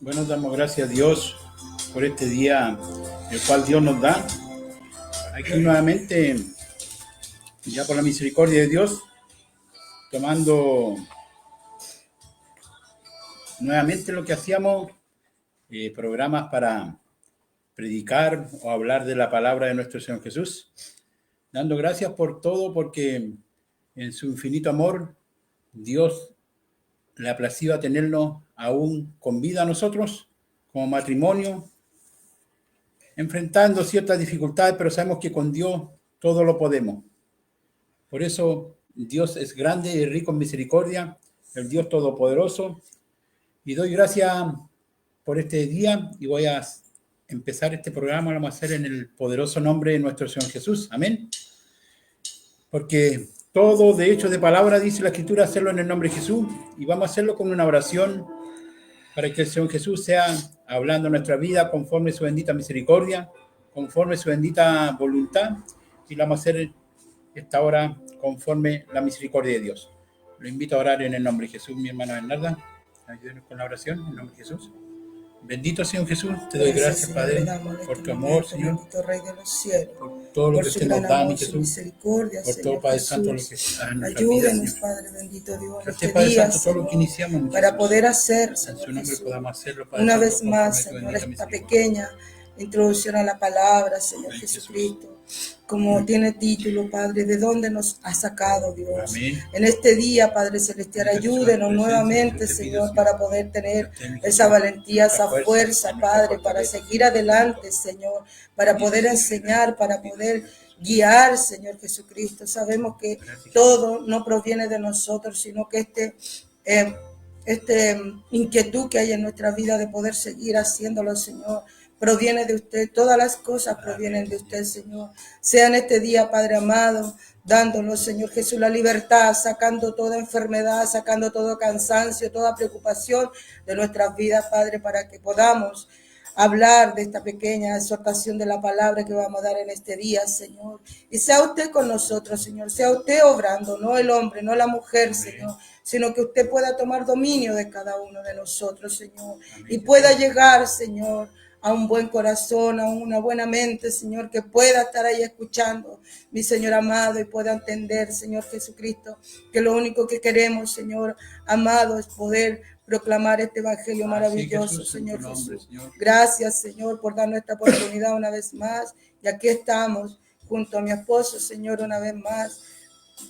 Bueno, damos gracias a Dios por este día, el cual Dios nos da. Aquí nuevamente, ya por la misericordia de Dios, tomando nuevamente lo que hacíamos, programas para predicar o hablar de la palabra de nuestro Señor Jesús. Dando gracias por todo, porque en su infinito amor, Dios le ha placido tenernos aún con vida a nosotros, como matrimonio, enfrentando ciertas dificultades, pero sabemos que con Dios todo lo podemos. Por eso Dios es grande y rico en misericordia, el Dios todopoderoso. Y doy gracias por este día y voy a empezar este programa, lo vamos a hacer en el poderoso nombre de nuestro Señor Jesús. Amén. Porque todo de hecho de palabra, dice la Escritura, hacerlo en el nombre de Jesús. Y vamos a hacerlo con una oración para que el Señor Jesús sea hablando en nuestra vida conforme su bendita misericordia, conforme su bendita voluntad. Y lo vamos a hacer esta hora conforme la misericordia de Dios. Lo invito a orar en el nombre de Jesús, mi hermana Bernarda. Ayúdenos con la oración en el nombre deJesús. Bendito Señor Jesús, te doy gracias, Padre, por tu amor, Señor, bendito Rey de los cielos, por todo lo que usted nos da, mi Jesús, misericordia, por todo, Padre Santo, lo que está en nuestra vida, ayúdenos, Señor. Padre bendito Dios, Gracias, Padre Santo, todo lo que iniciamos, para Jesús, poder hacer, en Señor su nombre Jesús, podamos hacerlo, Padre una Santo, vez más, conforme tu Señor, bendita esta misericordia. pequeña introducción a la palabra, Señor Amén, Jesucristo. Como tiene título, Padre, ¿de dónde nos ha sacado Dios? Amén. En este día, Padre Celestial, ayúdenos nuevamente, Señor, para poder tener esa valentía, esa fuerza, Padre, para seguir adelante, Señor, para poder enseñar, para poder guiar, Señor Jesucristo. Sabemos que todo no proviene de nosotros, sino que inquietud que hay en nuestra vida de poder seguir haciéndolo, Señor, proviene de usted. Todas las cosas provienen de usted, Señor. Sea en este día, Padre amado, dándonos, Señor Jesús, la libertad, sacando toda enfermedad, sacando todo cansancio, toda preocupación de nuestras vidas, Padre, para que podamos hablar de esta pequeña exhortación de la palabra que vamos a dar en este día, Señor. Y sea usted con nosotros, Señor. Sea usted obrando, no el hombre, no la mujer, Señor, sino que usted pueda tomar dominio de cada uno de nosotros, Señor. Y pueda llegar, Señor, a un buen corazón, a una buena mente, Señor, que pueda estar ahí escuchando, mi Señor amado, y pueda entender, Señor Jesucristo, que lo único que queremos, Señor amado, es poder proclamar este evangelio maravilloso, Jesús, Señor nombre, Jesús. Señor. Gracias, Señor, por darnos esta oportunidad una vez más. Y aquí estamos junto a mi esposo, Señor, una vez más,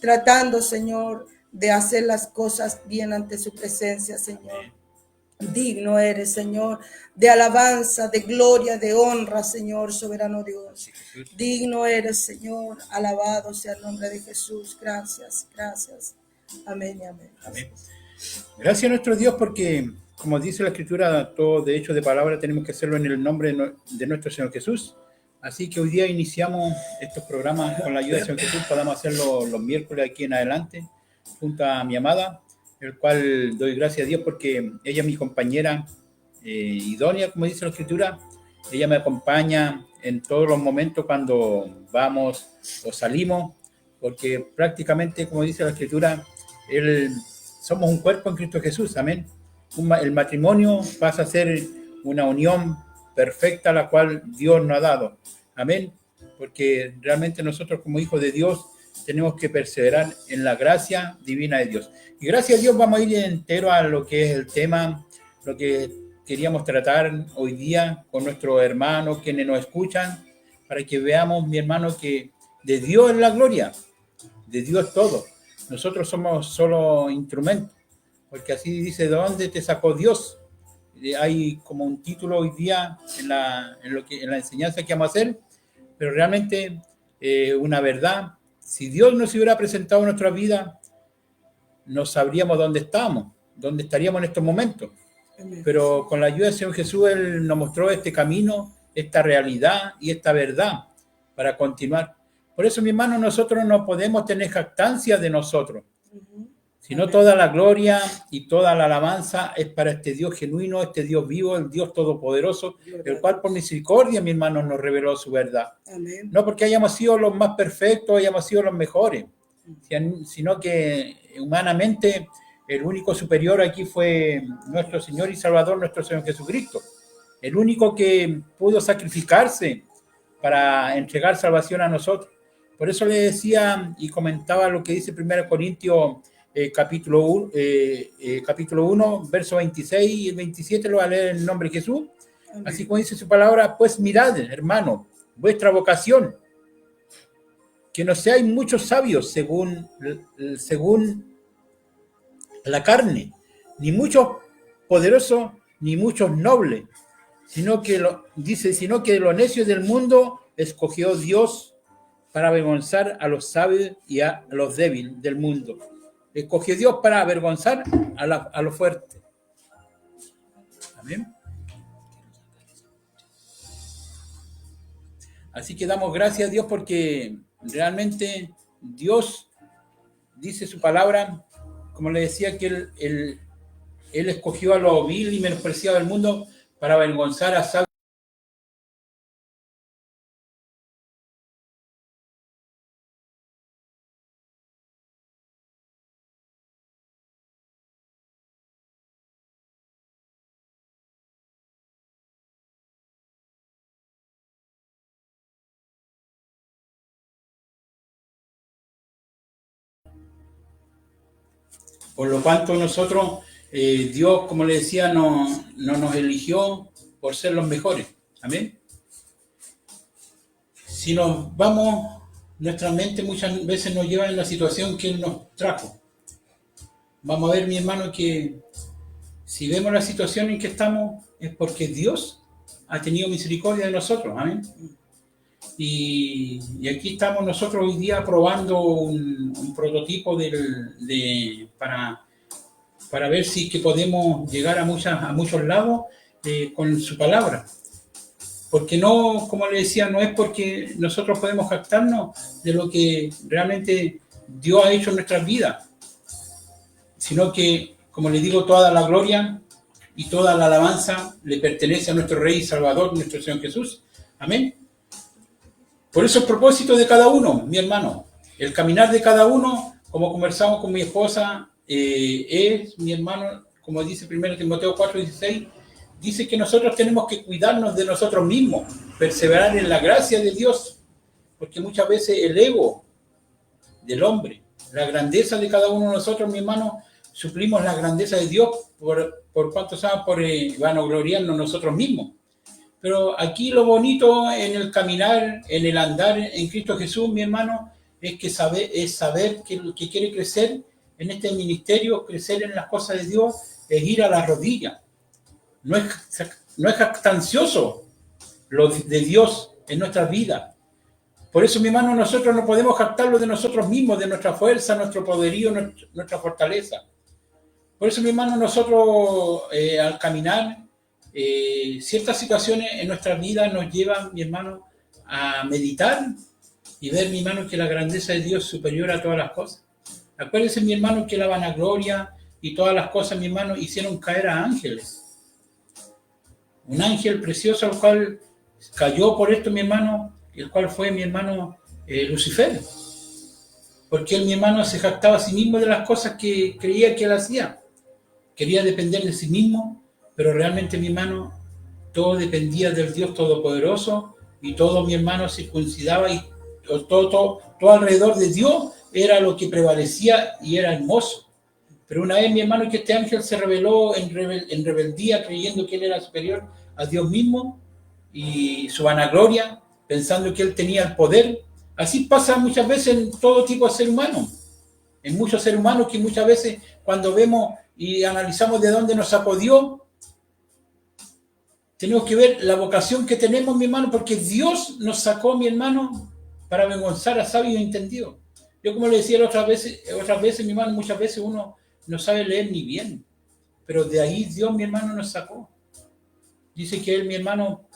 tratando, Señor, de hacer las cosas bien ante su presencia, Señor. Digno eres, Señor, de alabanza, de gloria, de honra, Señor, soberano Dios. Digno eres, Señor, alabado sea el nombre de Jesús. Gracias, gracias. Amén y amén. Amén. Gracias a nuestro Dios, porque, como dice la Escritura, todo de hecho de palabra tenemos que hacerlo en el nombre de nuestro Señor Jesús. Así que hoy día iniciamos estos programas con la ayuda del Señor Jesús. Podamos hacerlo los miércoles aquí en adelante, junto a mi amada, el cual doy gracias a Dios porque ella es mi compañera idónea, como dice la Escritura. Ella me acompaña en todos los momentos cuando vamos o salimos, porque prácticamente, como dice la Escritura, somos un cuerpo en Cristo Jesús, amén. El matrimonio pasa a ser una unión perfecta, la cual Dios nos ha dado, amén, porque realmente nosotros como hijos de Dios tenemos que perseverar en la gracia divina de Dios. Y gracias a Dios vamos a ir entero a lo que es el tema, lo que queríamos tratar hoy día con nuestros hermanos, quienes nos escuchan, para que veamos, mi hermano, que de Dios es la gloria, de Dios todo. Nosotros somos solo instrumentos, porque así dice, ¿de dónde te sacó Dios? Hay como un título hoy día en la enseñanza que vamos a hacer, pero realmente una verdad. Si Dios nos hubiera presentado en nuestra vida, no sabríamos dónde estamos, dónde estaríamos en estos momentos. Pero con la ayuda del Señor Jesús, Él nos mostró este camino, esta realidad y esta verdad para continuar. Por eso, mi hermano, nosotros no podemos tener jactancia de nosotros, sino toda la gloria y toda la alabanza es para este Dios genuino, este Dios vivo, el Dios todopoderoso, el cual por misericordia, mi hermano, nos reveló su verdad. Amén. No porque hayamos sido los más perfectos, hayamos sido los mejores, sino que humanamente el único superior aquí fue nuestro Señor y Salvador, nuestro Señor Jesucristo. El único que pudo sacrificarse para entregar salvación a nosotros. Por eso le decía y comentaba lo que dice 1 Corintios capítulo 1, verso 26 y 27, lo va a leer en el nombre de Jesús. Amén. Así como dice su palabra, pues mirad, hermano, vuestra vocación, que no seáis muchos sabios según la carne, ni muchos poderosos, ni muchos nobles, sino que lo necio del mundo escogió Dios para avergonzar a los sabios y a los débiles del mundo. Escogió Dios para avergonzar a los fuertes. Amén. Así que damos gracias a Dios porque realmente Dios dice su palabra, como le decía, que Él escogió a lo vil y menospreciado del mundo para avergonzar a sabios. Por lo cual nosotros, Dios, como le decía, no nos eligió por ser los mejores. Amén. Si nos vamos, nuestra mente muchas veces nos lleva en la situación que Él nos trajo. Vamos a ver, mi hermano, que si vemos la situación en que estamos, es porque Dios ha tenido misericordia de nosotros. Amén. Y aquí estamos nosotros hoy día probando un prototipo para ver si que podemos llegar a muchos lados con su palabra. Porque no, como le decía, no es porque nosotros podemos jactarnos de lo que realmente Dios ha hecho en nuestras vidas, sino que, como le digo, toda la gloria y toda la alabanza le pertenece a nuestro Rey y Salvador, nuestro Señor Jesús. Amén. Por eso el propósito de cada uno, mi hermano, el caminar de cada uno, como conversamos con mi esposa, es, mi hermano, como dice 1 Timoteo 4:16, dice que nosotros tenemos que cuidarnos de nosotros mismos, perseverar en la gracia de Dios, porque muchas veces el ego del hombre, la grandeza de cada uno de nosotros, mi hermano, suplimos la grandeza de Dios por cuanto sabemos, por vanagloriarnos nosotros mismos. Pero aquí lo bonito en el caminar, en el andar en Cristo Jesús, mi hermano, es saber que quiere crecer en este ministerio, crecer en las cosas de Dios, es ir a la rodilla. No es jactancioso lo de Dios en nuestras vidas. Por eso, mi hermano, nosotros no podemos jactarlo de nosotros mismos, de nuestra fuerza, nuestro poderío, nuestra fortaleza. Por eso, mi hermano, nosotros al caminar, ciertas situaciones en nuestra vida nos llevan, mi hermano, a meditar y ver, mi hermano, que la grandeza de Dios es superior a todas las cosas. Acuérdense, mi hermano, que la vanagloria y todas las cosas, mi hermano, hicieron caer a ángeles. Un ángel precioso al cual cayó por esto, mi hermano, el cual fue mi hermano Lucifer. porque él, mi hermano, se jactaba a sí mismo de las cosas que creía que él hacía. Quería depender de sí mismo, pero realmente, mi hermano, todo dependía del Dios Todopoderoso y todo, mi hermano, circuncidaba y todo alrededor de Dios era lo que prevalecía y era hermoso. Pero una vez, mi hermano, que este ángel se rebeló en rebeldía, creyendo que él era superior a Dios mismo y su vanagloria, pensando que él tenía el poder. Así pasa muchas veces en todo tipo de ser humano. En muchos seres humanos que muchas veces cuando vemos y analizamos de dónde nos sacó Dios, tenemos que ver la vocación que tenemos, mi hermano, porque Dios nos sacó, mi hermano, para avergonzar a sabios y entendidos. Yo, como le decía otras veces, mi hermano, muchas veces uno no sabe leer ni bien, pero de ahí Dios, mi hermano, nos sacó. Dice que él, mi hermano,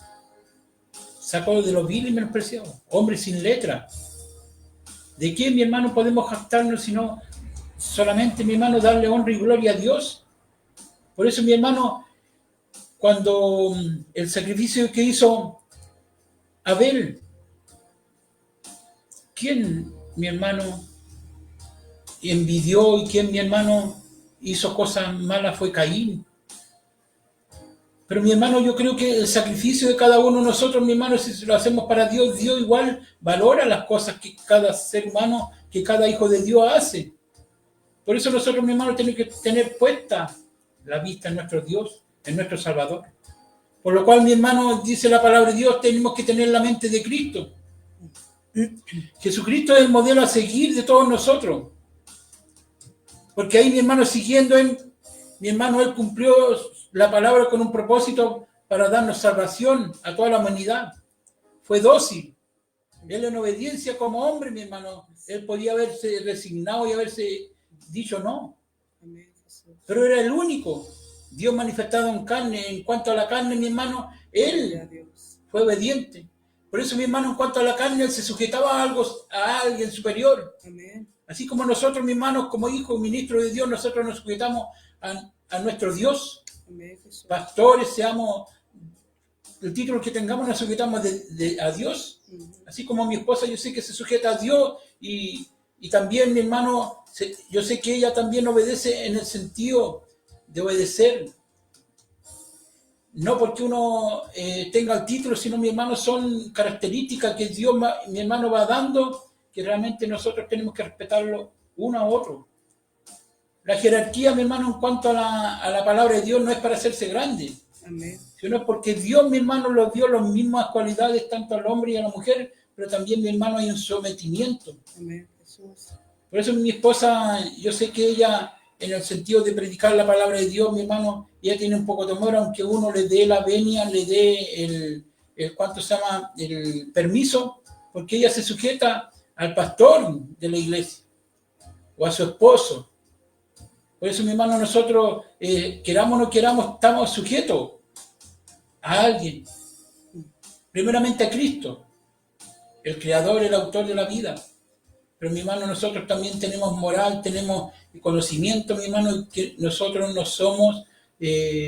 sacó de los viles y menospreciados, hombres sin letra. ¿De qué, mi hermano, podemos jactarnos sino solamente, mi hermano, darle honra y gloria a Dios? Por eso, mi hermano, cuando el sacrificio que hizo Abel, ¿quién, mi hermano, envidió y quién, mi hermano, hizo cosas malas? Fue Caín. Pero, mi hermano, yo creo que el sacrificio de cada uno de nosotros, mi hermano, si lo hacemos para Dios, Dios igual valora las cosas que cada ser humano, que cada hijo de Dios hace. Por eso nosotros, mi hermano, tenemos que tener puesta la vista en nuestro Dios, en nuestro Salvador. Por lo cual, mi hermano, dice la palabra de Dios, tenemos que tener la mente de Cristo. Jesucristo es el modelo a seguir de todos nosotros. Porque ahí, mi hermano, siguiendo él, mi hermano, él cumplió la palabra con un propósito para darnos salvación a toda la humanidad. Fue dócil. Él en obediencia como hombre, mi hermano, él podía haberse resignado y haberse dicho no. Pero era el único Dios manifestado en carne. En cuanto a la carne, mi hermano, él fue obediente. Por eso, mi hermano, en cuanto a la carne, él se sujetaba a alguien superior. Amén. Así como nosotros, mi hermano, como hijos, ministros de Dios, nosotros nos sujetamos a nuestro Dios. Amén. Pastores, seamos, el título que tengamos, nos sujetamos a Dios. Así como mi esposa, yo sé que se sujeta a Dios y también, mi hermano, yo sé que ella también obedece en el sentido de obedecer. No porque uno tenga el título, sino, mi hermano, son características que Dios, mi hermano, va dando, que realmente nosotros tenemos que respetarlo uno a otro. La jerarquía, mi hermano, en cuanto a la palabra de Dios, no es para hacerse grande. Amén. Sino porque Dios, mi hermano, los dio las mismas cualidades tanto al hombre y a la mujer, pero también, mi hermano, hay un sometimiento. Amén. Jesús. Por eso mi esposa, yo sé que ella, en el sentido de predicar la palabra de Dios, mi hermano, ella tiene un poco de temor, aunque uno le dé la venia, le dé el permiso, porque ella se sujeta al pastor de la iglesia o a su esposo. Por eso, mi hermano, nosotros, queramos o no queramos, estamos sujetos a alguien. Primeramente a Cristo, el creador, el autor de la vida. Pero, mi hermano, nosotros también tenemos moral, tenemos conocimiento, mi hermano, que nosotros no somos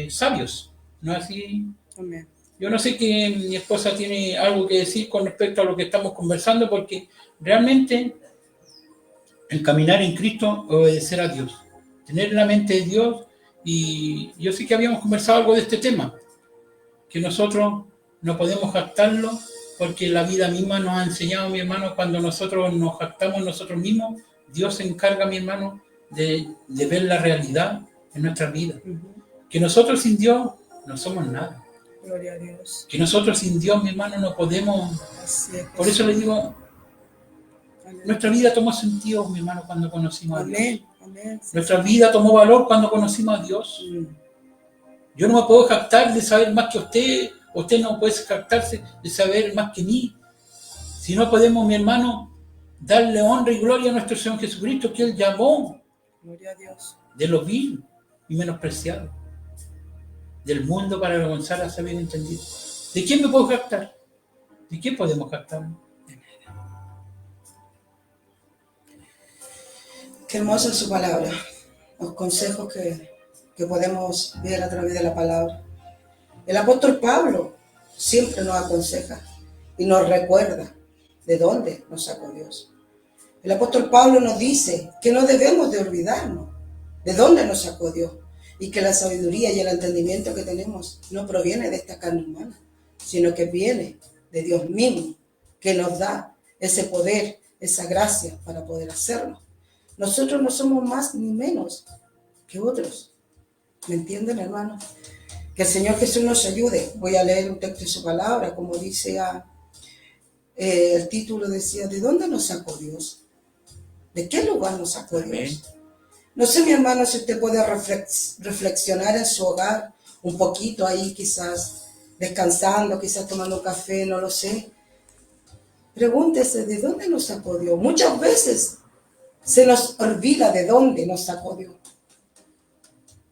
sabios. ¿No es así? Amén. Yo no sé que mi esposa tiene algo que decir con respecto a lo que estamos conversando, porque realmente el caminar en Cristo, obedecer a Dios, tener la mente de Dios, y yo sé que habíamos conversado algo de este tema, que nosotros no podemos jactarlo, porque la vida misma nos ha enseñado, mi hermano, cuando nosotros nos jactamos nosotros mismos, Dios se encarga, mi hermano, de ver la realidad en nuestra vida. Que nosotros sin Dios no somos nada. Gloria a Dios. Que nosotros sin Dios, mi hermano, no podemos. Por eso le digo, nuestra vida tomó sentido, mi hermano, cuando conocimos a Dios. Amén. Nuestra vida tomó valor cuando conocimos a Dios. Yo no me puedo jactar de saber más que usted no puede jactarse de saber más que mí. Si no podemos, mi hermano, darle honra y gloria a nuestro Señor Jesucristo, que Él llamó, gloria a Dios, de los vil y menospreciados del mundo para avergonzar a saber entendido. ¿De quién me puedo jactar? ¿De quién podemos jactarnos? De nada. Qué hermosa es su palabra, los consejos que podemos ver a través de la palabra. El apóstol Pablo siempre nos aconseja y nos recuerda de dónde nos sacó Dios. El apóstol Pablo nos dice que no debemos de olvidarnos de dónde nos sacó Dios y que la sabiduría y el entendimiento que tenemos no proviene de esta carne humana, sino que viene de Dios mismo, que nos da ese poder, esa gracia para poder hacerlo. Nosotros no somos más ni menos que otros. ¿Me entienden, hermanos? Que el Señor Jesús nos ayude. Voy a leer un texto de su palabra, como dice el título, decía, ¿de dónde nos sacó Dios? ¿De qué lugar nos sacó Dios? No sé, mi hermano, si usted puede reflexionar en su hogar un poquito ahí, quizás descansando, quizás tomando café, no lo sé. Pregúntese, ¿de dónde nos sacó Dios? Muchas veces se nos olvida de dónde nos sacó Dios.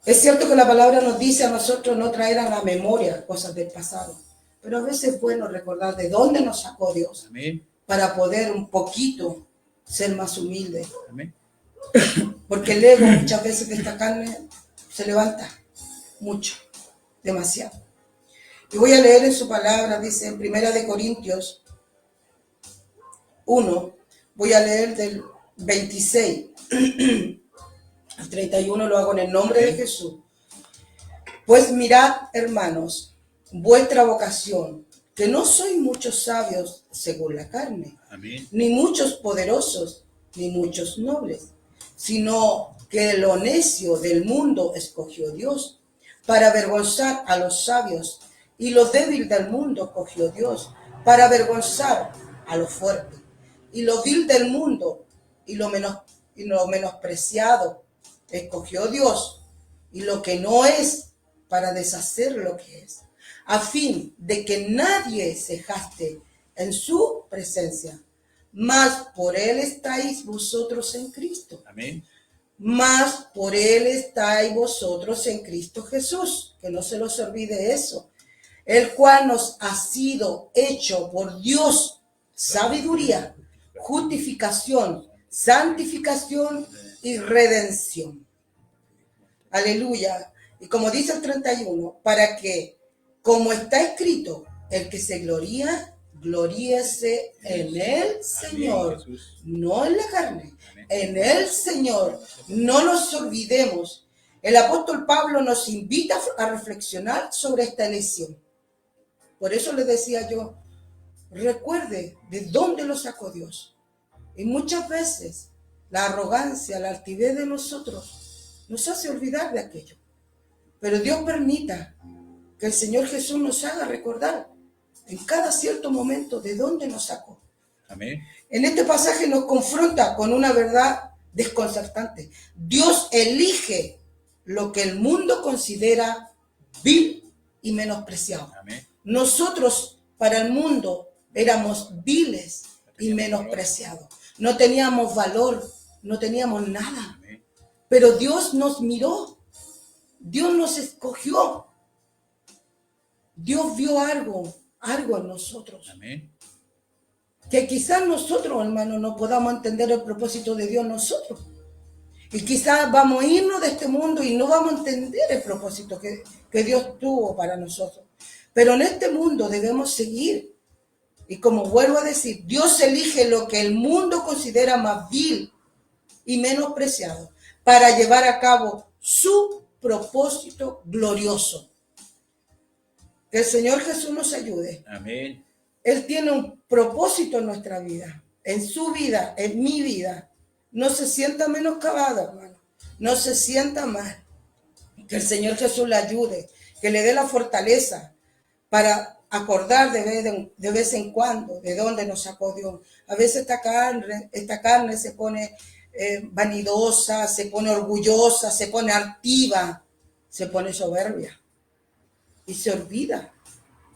Es cierto que la palabra nos dice a nosotros no traer a la memoria cosas del pasado, pero a veces es bueno recordar de dónde nos sacó Dios. Amén. Para poder un poquito ser más humilde. Amén. Porque el ego muchas veces de esta carne se levanta mucho, demasiado. Y voy a leer en su palabra, dice en 1 Corintios 1, voy a leer del 26 al 31, lo hago en el nombre de Jesús. Pues mirad, hermanos, vuestra vocación, que no sois muchos sabios según la carne, Amén. ni muchos poderosos, ni muchos nobles, sino que lo necio del mundo escogió Dios para avergonzar a los sabios, y lo débil del mundo escogió Dios para avergonzar a lo fuerte, y lo vil del mundo y lo menospreciado escogió Dios, y lo que no es para deshacer lo que es, a fin de que nadie se jacte en su presencia. Mas por él estáis vosotros en Cristo. Amén. Mas por él estáis vosotros en Cristo Jesús. Que no se los olvide eso. El cual nos ha sido hecho por Dios sabiduría, justificación, santificación y redención. Aleluya. Y como dice el 31, para que, como está escrito, el que se gloría, gloríese en el Señor, no en la carne, en el Señor. No nos olvidemos. El apóstol Pablo nos invita a reflexionar sobre esta elección. Por eso le decía yo, recuerde de dónde lo sacó Dios. Y muchas veces la arrogancia, la altivez de nosotros nos hace olvidar de aquello. Pero Dios permita que el Señor Jesús nos haga recordar en cada cierto momento de dónde nos sacó. Amén. En este pasaje nos confronta con una verdad desconcertante. Dios elige lo que el mundo considera vil y menospreciado. Amén. Nosotros para el mundo éramos viles y menospreciados. No teníamos valor, no teníamos nada. Amén. Pero Dios nos miró. Dios nos escogió. Dios vio algo en nosotros. Amén. Que quizás nosotros, hermanos, no podamos entender el propósito de Dios nosotros. Y quizás vamos a irnos de este mundo y no vamos a entender el propósito que Dios tuvo para nosotros. Pero en este mundo debemos seguir. Y como vuelvo a decir, Dios elige lo que el mundo considera más vil y menospreciado para llevar a cabo su propósito glorioso. Que el Señor Jesús nos ayude. Amén. Él tiene un propósito en nuestra vida, en su vida, en mi vida. No se sienta menoscabado, hermano. No se sienta mal. Que el Señor Jesús le ayude, que le dé la fortaleza para acordar de vez en cuando de dónde nos sacó Dios. A veces esta carne se pone vanidosa, se pone orgullosa, se pone altiva, se pone soberbia y se olvida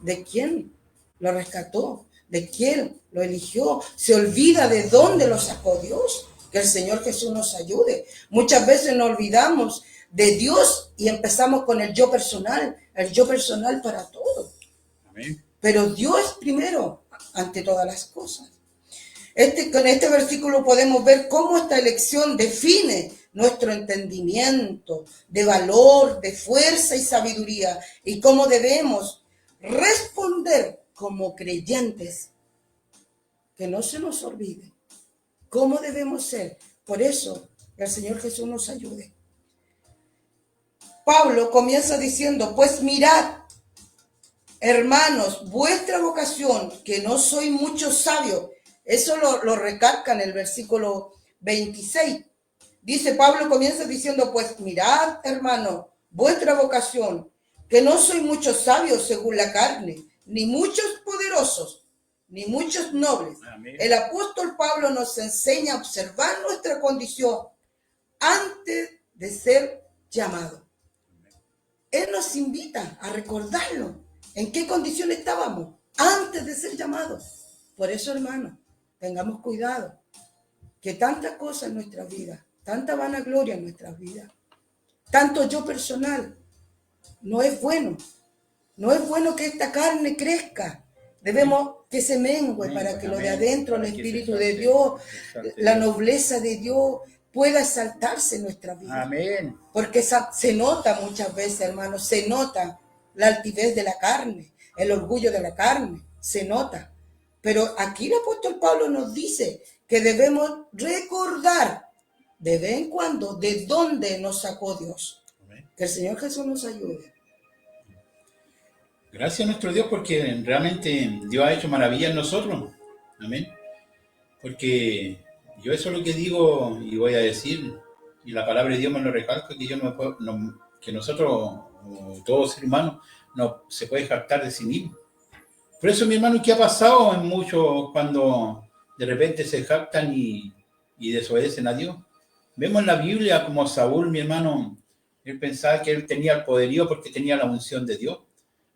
de quién lo rescató, de quién lo eligió, se olvida de dónde lo sacó Dios. Que el Señor Jesús nos ayude. Muchas veces nos olvidamos de Dios y empezamos con el yo personal para todo. Amén. Pero Dios es primero ante todas las cosas. Con este versículo podemos ver cómo esta elección define nuestro entendimiento de valor, de fuerza y sabiduría, y cómo debemos responder como creyentes. Que no se nos olvide cómo debemos ser. Por eso, el Señor Jesús nos ayude. Pablo comienza diciendo, pues mirad, hermanos, vuestra vocación, que no soy muchos sabios. Eso lo recalca en el versículo 26. Dice, Pablo comienza diciendo, pues mirad, hermanos, vuestra vocación, que no soy muchos sabios según la carne, ni muchos poderosos, ni muchos nobles. Amén. El apóstol Pablo nos enseña a observar nuestra condición antes de ser llamado. Él nos invita a recordarlo. ¿En qué condición estábamos antes de ser llamados? Por eso, hermano, tengamos cuidado. Que tantas cosas en nuestra vida, tanta vanagloria en nuestras vidas, tanto yo personal, no es bueno. No es bueno que esta carne crezca. Debemos que se mengue para que lo de adentro, el Espíritu de Dios, la nobleza de Dios, pueda exaltarse en nuestra vida. Amén. Porque se nota muchas veces, hermanos, se nota la altivez de la carne, el orgullo de la carne, se nota. Pero aquí el apóstol Pablo nos dice que debemos recordar de vez en cuando de dónde nos sacó Dios. Amén. Que el Señor Jesús nos ayude. Gracias a nuestro Dios porque realmente Dios ha hecho maravillas en nosotros. Amén. Porque yo eso es lo que digo y voy a decir, y la palabra de Dios me lo recalca, que yo que nosotros, o todo ser humano, no se puede jactar de sí mismo. Por eso, mi hermano, ¿qué ha pasado en muchos cuando de repente se jactan y desobedecen a Dios? Vemos en la Biblia como Saúl, mi hermano, él pensaba que él tenía el poderío porque tenía la unción de Dios.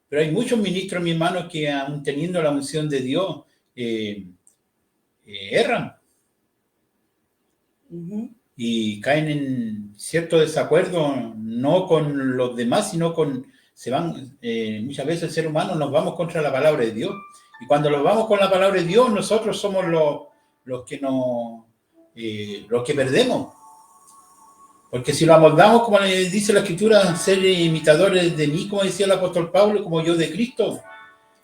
Pero hay muchos ministros, mi hermano, que aún teniendo la unción de Dios, erran. Y caen en cierto desacuerdo, no con los demás, sino muchas veces el ser humano nos vamos contra la palabra de Dios. Y cuando nos vamos con la palabra de Dios, nosotros somos los que perdemos. Porque si lo amoldamos, como le dice la Escritura, ser imitadores de mí, como decía el apóstol Pablo, como yo de Cristo,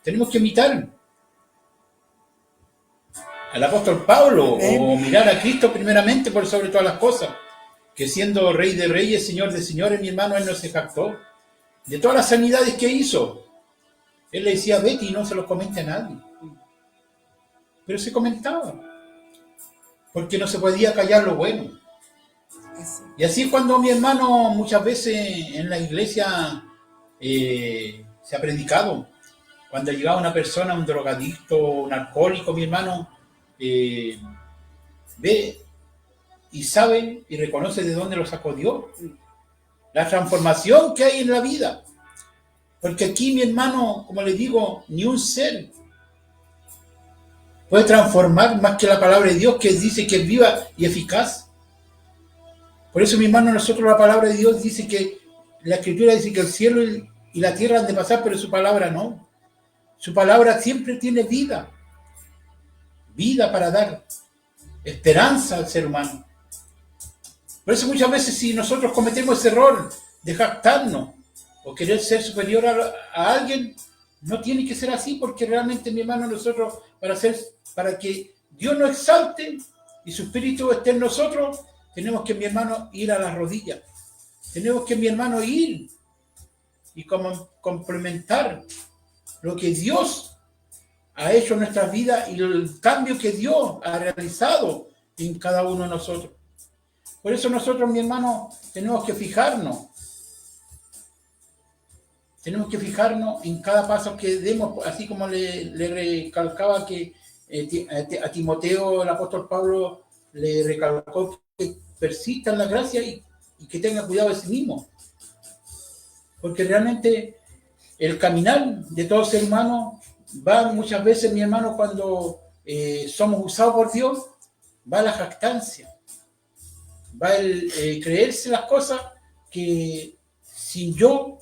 tenemos que imitar al apóstol Pablo, o mirar a Cristo primeramente por sobre todas las cosas, que siendo Rey de Reyes, Señor de Señores, mi hermano, él no se jactó de todas las sanidades que hizo. Él le decía, vete y no se lo comente a nadie. Pero se comentaba, porque no se podía callar lo bueno. Y así cuando mi hermano muchas veces en la iglesia se ha predicado, cuando llegaba una persona, un drogadicto, un alcohólico, mi hermano, ve y sabe y reconoce de dónde lo sacó Dios, la transformación que hay en la vida. Porque aquí, mi hermano, como le digo, ni un ser puede transformar más que la palabra de Dios, que dice que es viva y eficaz. Por eso, mi hermano, nosotros la palabra de Dios dice que, la Escritura dice que el cielo y la tierra han de pasar, pero su palabra no. Su palabra siempre tiene vida. Vida para dar esperanza al ser humano. Por eso muchas veces si nosotros cometemos ese error de jactarnos o querer ser superior a alguien, no tiene que ser así, porque realmente, mi hermano, nosotros para que Dios nos exalte y su espíritu esté en nosotros, tenemos que, mi hermano, ir a las rodillas. Tenemos que, mi hermano, ir y complementar lo que Dios ha hecho en nuestras vidas y el cambio que Dios ha realizado en cada uno de nosotros. Por eso nosotros, mi hermano, tenemos que fijarnos. Tenemos que fijarnos en cada paso que demos, así como le recalcaba que a Timoteo, el apóstol Pablo, le recalcó que persista en la gracia y que tenga cuidado de sí mismo. Porque realmente el caminar de todo ser humano va muchas veces, mi hermano, cuando somos usados por Dios, va la jactancia, va el creerse las cosas que sin yo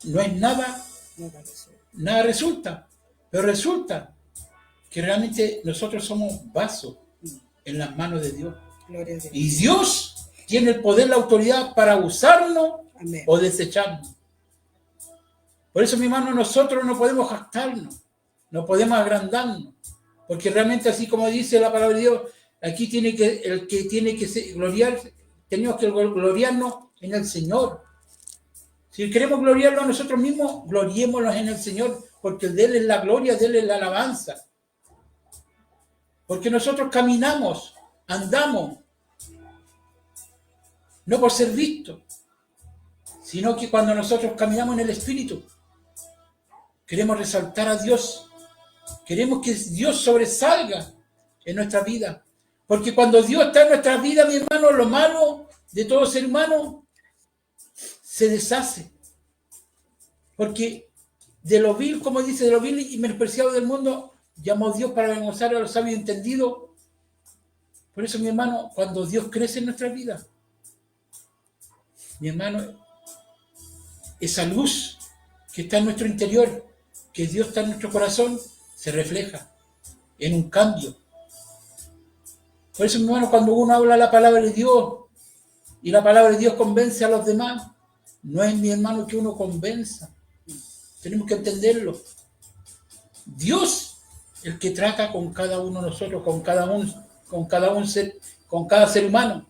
no es nada, nada resulta. Pero resulta que realmente nosotros somos vasos en las manos de Dios. Gloria a Dios. Y Dios tiene el poder, la autoridad para usarnos. Amén. O desecharnos. Por eso, mi hermano, nosotros no podemos jactarnos, no podemos agrandarnos, Porque realmente, así como dice la palabra de Dios, aquí el que tiene que gloriar, tenemos que gloriarnos en el Señor. Si queremos gloriarlo a nosotros mismos, gloriémonos en el Señor, porque de Él es la gloria, de Él es la alabanza. Porque nosotros caminamos, andamos, no por ser vistos, sino que cuando nosotros caminamos en el Espíritu, queremos resaltar a Dios, queremos que Dios sobresalga en nuestra vida. Porque cuando Dios está en nuestra vida, mi hermano, lo malo de todo ser humano se deshace. Porque de lo vil, como dice, de lo vil y menospreciado del mundo, llamó Dios para avergonzar a los sabios entendidos. Por eso, mi hermano, cuando Dios crece en nuestra vida, mi hermano, esa luz que está en nuestro interior, que Dios está en nuestro corazón, se refleja en un cambio. Por eso, mi hermano, cuando uno habla la palabra de Dios y la palabra de Dios convence a los demás, no es, mi hermano, que uno convenza. Tenemos que entenderlo. Dios, el que trata con cada uno de nosotros, con cada ser humano.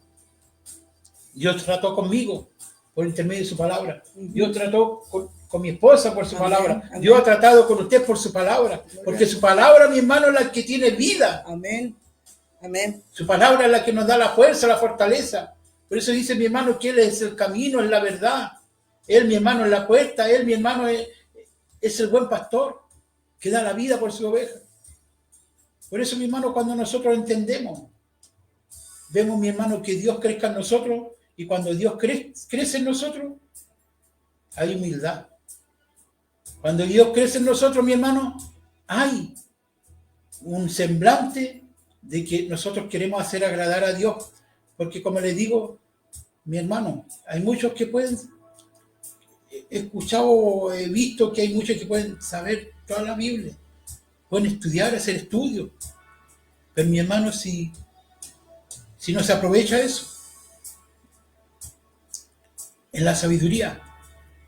Dios trató conmigo por intermedio de su palabra. Dios trató con mi esposa por su palabra. Amén. Dios ha tratado con usted por su palabra. Porque su palabra, mi hermano, es la que tiene vida. Amén. Amén. Su palabra es la que nos da la fuerza, la fortaleza. Por eso dice mi hermano que Él es el camino, es la verdad. Él, mi hermano, es la puerta. Él, mi hermano, es el buen pastor que da la vida por su oveja. Por eso, mi hermano, cuando nosotros entendemos, vemos, mi hermano, que Dios crezca en nosotros, y cuando Dios crece en nosotros, hay humildad. Cuando Dios crece en nosotros, mi hermano, hay un semblante de que nosotros queremos hacer agradar a Dios. Porque, como les digo, mi hermano, hay muchos que pueden, he escuchado, he visto que hay muchos que pueden saber toda la Biblia, pueden estudiar, hacer estudios. Pero, mi hermano, si no se aprovecha eso, en la sabiduría,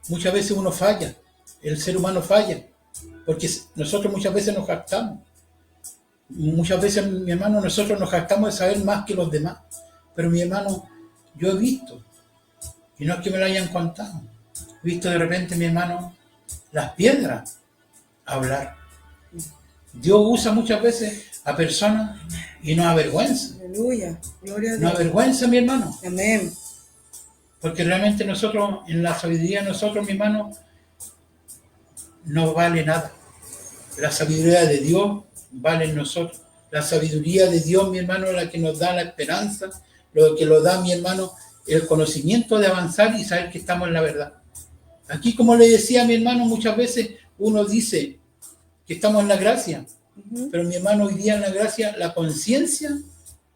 muchas veces uno falla, el ser humano falla, porque nosotros muchas veces nos jactamos. Muchas veces, mi hermano, nosotros nos jactamos de saber más que los demás. Pero, mi hermano, yo he visto, y no es que me lo hayan contado, he visto de repente, mi hermano, las piedras hablar. Dios usa muchas veces a personas y nos avergüenza. Aleluya. Gloria a Dios. Nos avergüenza, mi hermano. Amén. Porque realmente nosotros, en la sabiduría, nosotros, mi hermano, no vale nada. La sabiduría de Dios vale en nosotros. La sabiduría de Dios, mi hermano, es la que nos da la esperanza, lo que nos da, mi hermano, el conocimiento de avanzar y saber que estamos en la verdad. Aquí, como le decía a mi hermano, muchas veces uno dice que estamos en la gracia, pero, mi hermano, hoy día en la gracia, la conciencia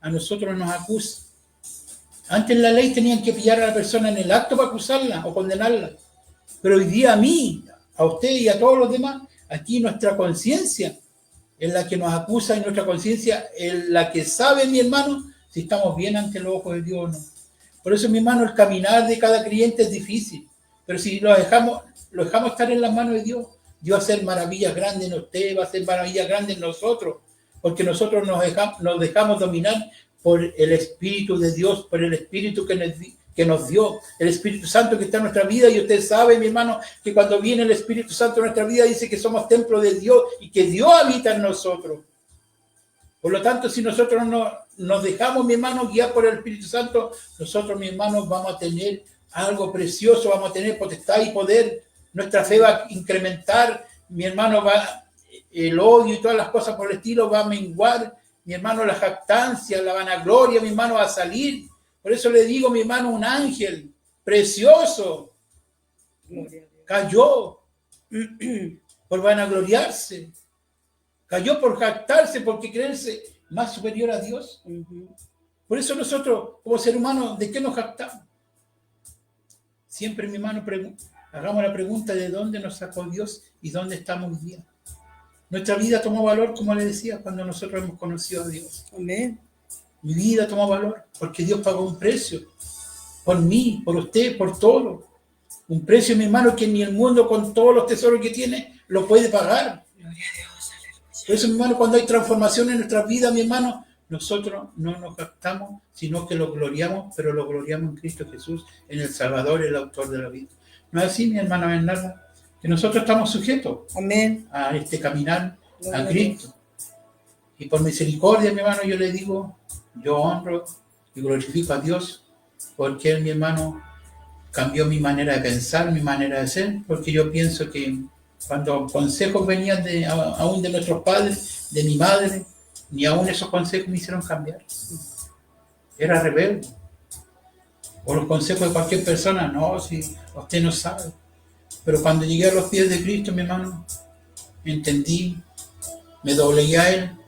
a nosotros nos acusa. Antes en la ley tenían que pillar a la persona en el acto para acusarla o condenarla. Pero hoy día a mí, a usted y a todos los demás, aquí nuestra conciencia es la que nos acusa y nuestra conciencia es la que sabe, mi hermano, si estamos bien ante los ojos de Dios o no. Por eso, mi hermano, el caminar de cada creyente es difícil. Pero si lo dejamos estar en las manos de Dios, Dios va a hacer maravillas grandes en usted, va a hacer maravillas grandes en nosotros, porque nosotros nos dejamos dominar por el Espíritu de Dios, por el Espíritu que nos dio, el Espíritu Santo que está en nuestra vida. Y usted sabe, mi hermano, que cuando viene el Espíritu Santo en nuestra vida, dice que somos templo de Dios y que Dios habita en nosotros. Por lo tanto, si nosotros nos dejamos, mi hermano, guiar por el Espíritu Santo, nosotros, mi hermano, vamos a tener algo precioso, vamos a tener potestad y poder. Nuestra fe va a incrementar, mi hermano, el odio y todas las cosas por el estilo va a menguar. Mi hermano, la jactancia, la vanagloria, mi hermano, va a salir. Por eso le digo, mi hermano, un ángel precioso cayó por vanagloriarse. Cayó por jactarse, porque creerse más superior a Dios. Por eso nosotros, como ser humano, ¿de qué nos jactamos? Siempre, mi hermano, hagamos la pregunta de dónde nos sacó Dios y dónde estamos hoy día. Nuestra vida tomó valor, como le decía, cuando nosotros hemos conocido a Dios. Amén. Mi vida tomó valor porque Dios pagó un precio por mí, por usted, por todo. Un precio, mi hermano, que ni el mundo con todos los tesoros que tiene lo puede pagar. Gloria a Dios, aleluya. Por eso, mi hermano, cuando hay transformación en nuestra vida, mi hermano, nosotros no nos gastamos, sino que lo gloriamos, pero lo gloriamos en Cristo Jesús, en el Salvador, el autor de la vida. ¿No es así, mi hermana Bernarda? Que nosotros estamos sujetos Amén. a este caminar a Cristo. Y por misericordia, mi hermano, yo le digo, yo honro y glorifico a Dios, porque Él, mi hermano, cambió mi manera de pensar, mi manera de ser, porque yo pienso que cuando consejos venían aún de nuestros padres, de mi madre, ni aún esos consejos me hicieron cambiar. Era rebelde. O los consejos de cualquier persona, no, si usted no sabe. Pero cuando llegué a los pies de Cristo, mi hermano, entendí, me doblegué a Él,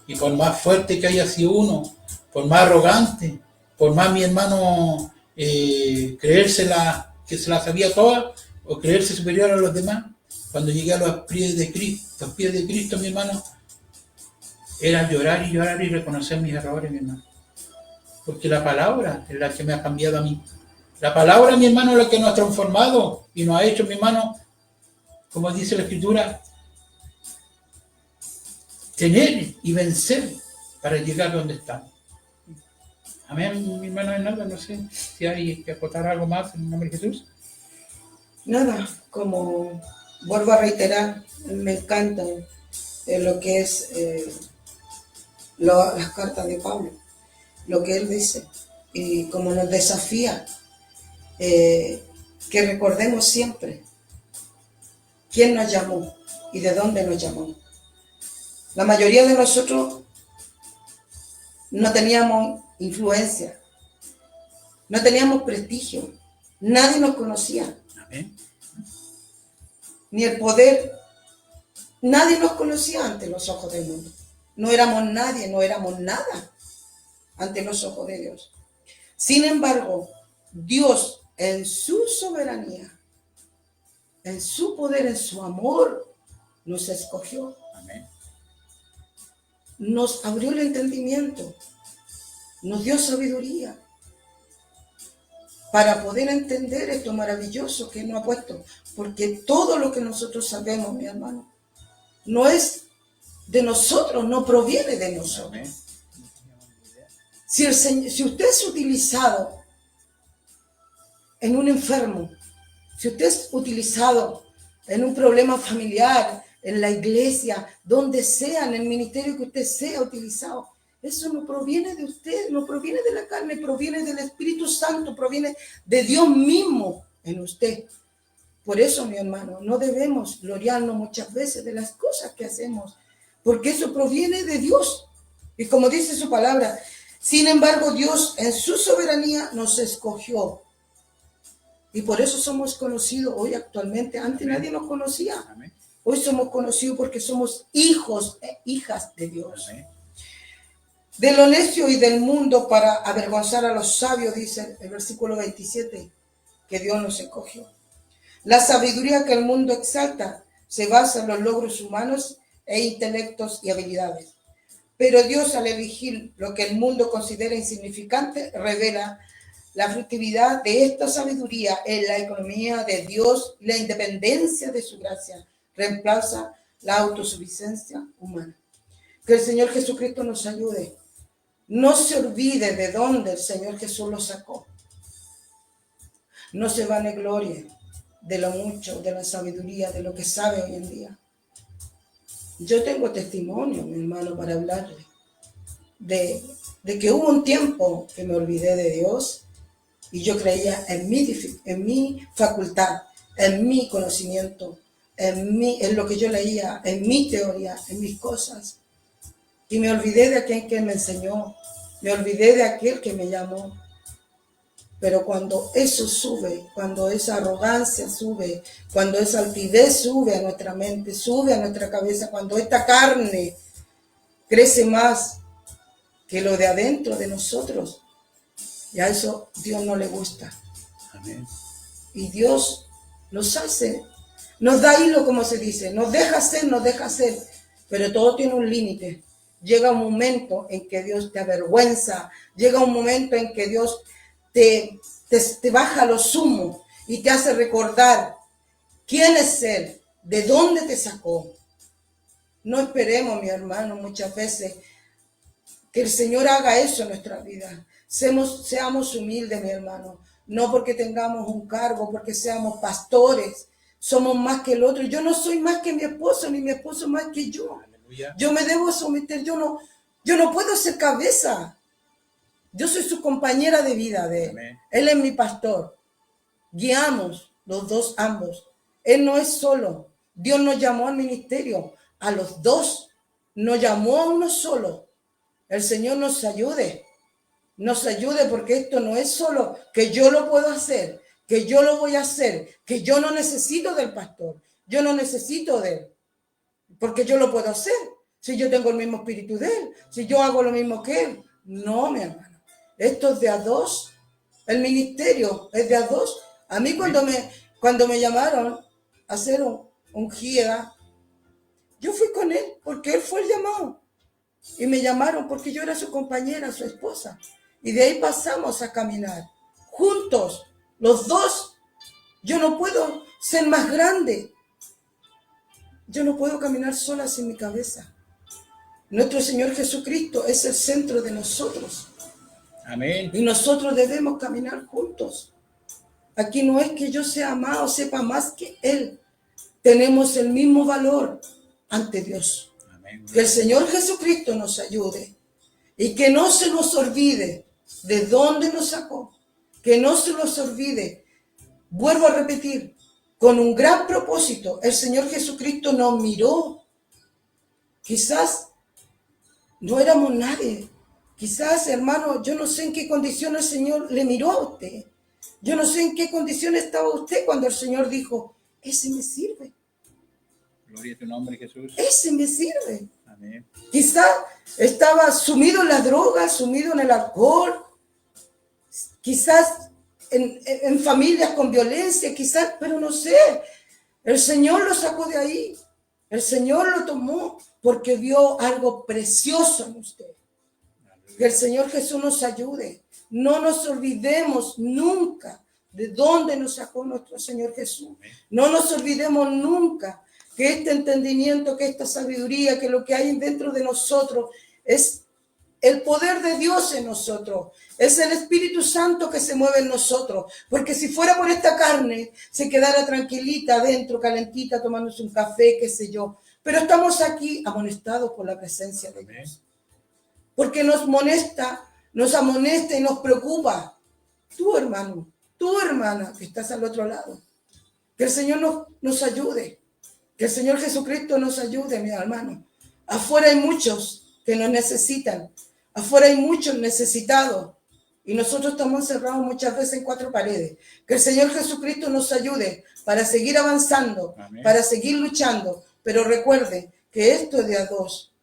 y por más fuerte que haya sido uno, por más arrogante, por más mi hermano creérsela, que se la sabía toda, o creerse superior a los demás, cuando llegué a los pies de Cristo, mi hermano, era llorar y reconocer mis errores, mi hermano. Porque la palabra es la que me ha cambiado a mí. La palabra, mi hermano, es la que nos ha transformado y nos ha hecho, mi hermano, como dice la Escritura, tener y vencer para llegar donde estamos. Amén, mi hermano Bernardo, no sé si hay que acotar algo más en el nombre de Jesús. Nada, como vuelvo a reiterar, me encanta lo que es las cartas de Pablo, lo que él dice, y como nos desafía, que recordemos siempre quién nos llamó y de dónde nos llamó. La mayoría de nosotros no teníamos influencia, no teníamos prestigio, nadie nos conocía. Amén. Ni el poder, nadie nos conocía ante los ojos del mundo. No éramos nadie, no éramos nada ante los ojos de Dios. Sin embargo, Dios en su soberanía, en su poder, en su amor, nos escogió. Amén. Nos abrió el entendimiento, nos dio sabiduría para poder entender esto maravilloso que nos ha puesto. Porque todo lo que nosotros sabemos, mi hermano, no es de nosotros, no proviene de nosotros. Amén. Si usted es utilizado en un enfermo, si usted es utilizado en un problema familiar, en la iglesia, donde sea, en el ministerio que usted sea utilizado, eso no proviene de usted, no proviene de la carne, proviene del Espíritu Santo, proviene de Dios mismo en usted. Por eso, mi hermano, no debemos gloriarnos muchas veces de las cosas que hacemos, porque eso proviene de Dios. Y como dice su palabra, sin embargo, Dios en su soberanía nos escogió. Y por eso somos conocidos hoy actualmente. Antes nadie nos conocía. Amén. Hoy somos conocidos porque somos hijos e hijas de Dios. Amén. De lo necio y del mundo para avergonzar a los sabios, dice el versículo 27, que Dios nos escogió. La sabiduría que el mundo exalta se basa en los logros humanos e intelectos y habilidades. Pero Dios, al elegir lo que el mundo considera insignificante, revela la fructividad de esta sabiduría en la economía de Dios y la independencia de su gracia. Reemplaza la autosuficiencia humana. Que el Señor Jesucristo nos ayude. No se olvide de dónde el Señor Jesús lo sacó. No se vanaglorie de lo mucho, de la sabiduría, de lo que sabe hoy en día. Yo tengo testimonio, mi hermano, para hablarle de que hubo un tiempo que me olvidé de Dios y yo creía en mi facultad, en mi conocimiento, en lo que yo leía, en mi teoría, en mis cosas. Y me olvidé de aquel que me enseñó, me olvidé de aquel que me llamó. Pero cuando eso sube, cuando esa arrogancia sube, cuando esa altivez sube a nuestra mente, sube a nuestra cabeza, cuando esta carne crece más que lo de adentro de nosotros, ya eso Dios no le gusta. Amén. Y Dios nos hace, nos da hilo, como se dice, nos deja hacer, pero todo tiene un límite. Llega un momento en que Dios te avergüenza, llega un momento en que Dios te baja lo sumo y te hace recordar quién es Él, de dónde te sacó. No esperemos, mi hermano, muchas veces que el Señor haga eso en nuestra vida. Seamos humildes, mi hermano. No porque tengamos un cargo, porque seamos pastores, somos más que el otro. Yo no soy más que mi esposo, ni mi esposo más que yo. Aleluya. Yo me debo someter, yo no puedo ser cabeza. Yo soy su compañera de vida de él. Amén. Él es mi pastor. Guiamos los dos ambos. Él no es solo. Dios nos llamó al ministerio, a los dos. Nos llamó a uno solo. El Señor nos ayude porque esto no es solo que yo lo puedo hacer, que yo lo voy a hacer, que yo no necesito del pastor, yo no necesito de él, porque yo lo puedo hacer, si yo tengo el mismo espíritu de él, si yo hago lo mismo que él. No, mi hermano, esto es de a dos, el ministerio es de a dos. A mí cuando me llamaron a hacer un GIA, yo fui con él porque él fue el llamado. Y me llamaron porque yo era su compañera, su esposa. Y de ahí pasamos a caminar juntos, los dos. Yo no puedo ser más grande. Yo no puedo caminar sola sin mi cabeza. Nuestro Señor Jesucristo es el centro de nosotros. Amén. Y nosotros debemos caminar juntos. Aquí no es que yo sea amado, sepa más que Él. Tenemos el mismo valor ante Dios. Que el Señor Jesucristo nos ayude y que no se nos olvide de dónde nos sacó, que no se nos olvide, vuelvo a repetir, con un gran propósito, el Señor Jesucristo nos miró. Quizás no éramos nadie, quizás, hermano, yo no sé en qué condición el Señor le miró a usted, yo no sé en qué condición estaba usted cuando el Señor dijo, ese me sirve. Gloria a tu nombre, Jesús. Ese me sirve. Amén. Quizás estaba sumido en las drogas, sumido en el alcohol, quizás en familias con violencia, quizás, pero no sé. El Señor lo sacó de ahí. El Señor lo tomó porque vio algo precioso en usted. Que el Señor Jesús nos ayude. No nos olvidemos nunca de dónde nos sacó nuestro Señor Jesús. No nos olvidemos nunca que este entendimiento, que esta sabiduría, que lo que hay dentro de nosotros es el poder de Dios en nosotros. Es el Espíritu Santo que se mueve en nosotros. Porque si fuera por esta carne, se quedara tranquilita adentro, calentita, tomándose un café, qué sé yo. Pero estamos aquí amonestados por la presencia de Dios. Porque nos amonesta y nos preocupa. Tú, hermano, tú, hermana, que estás al otro lado. Que el Señor nos ayude. Que el Señor Jesucristo nos ayude, mi hermano. Afuera hay muchos que nos necesitan. Afuera hay muchos necesitados. Y nosotros estamos encerrados muchas veces en cuatro paredes. Que el Señor Jesucristo nos ayude para seguir avanzando, amén, para seguir luchando. Pero recuerde que esto es de a dos.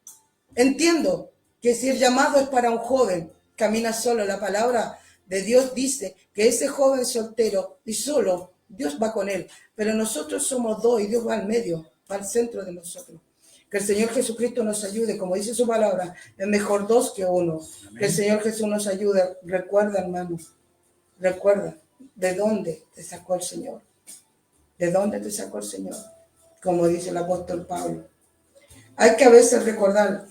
Entiendo que si el llamado es para un joven, camina solo. La palabra de Dios dice que ese joven soltero y solo, Dios va con él. Pero nosotros somos dos y Dios va al medio, va al centro de nosotros. Que el Señor Jesucristo nos ayude, como dice su palabra, es mejor dos que uno. Amén. Que el Señor Jesús nos ayude. Recuerda, hermano, recuerda de dónde te sacó el Señor. ¿De dónde te sacó el Señor? Como dice el apóstol Pablo. Hay que a veces recordar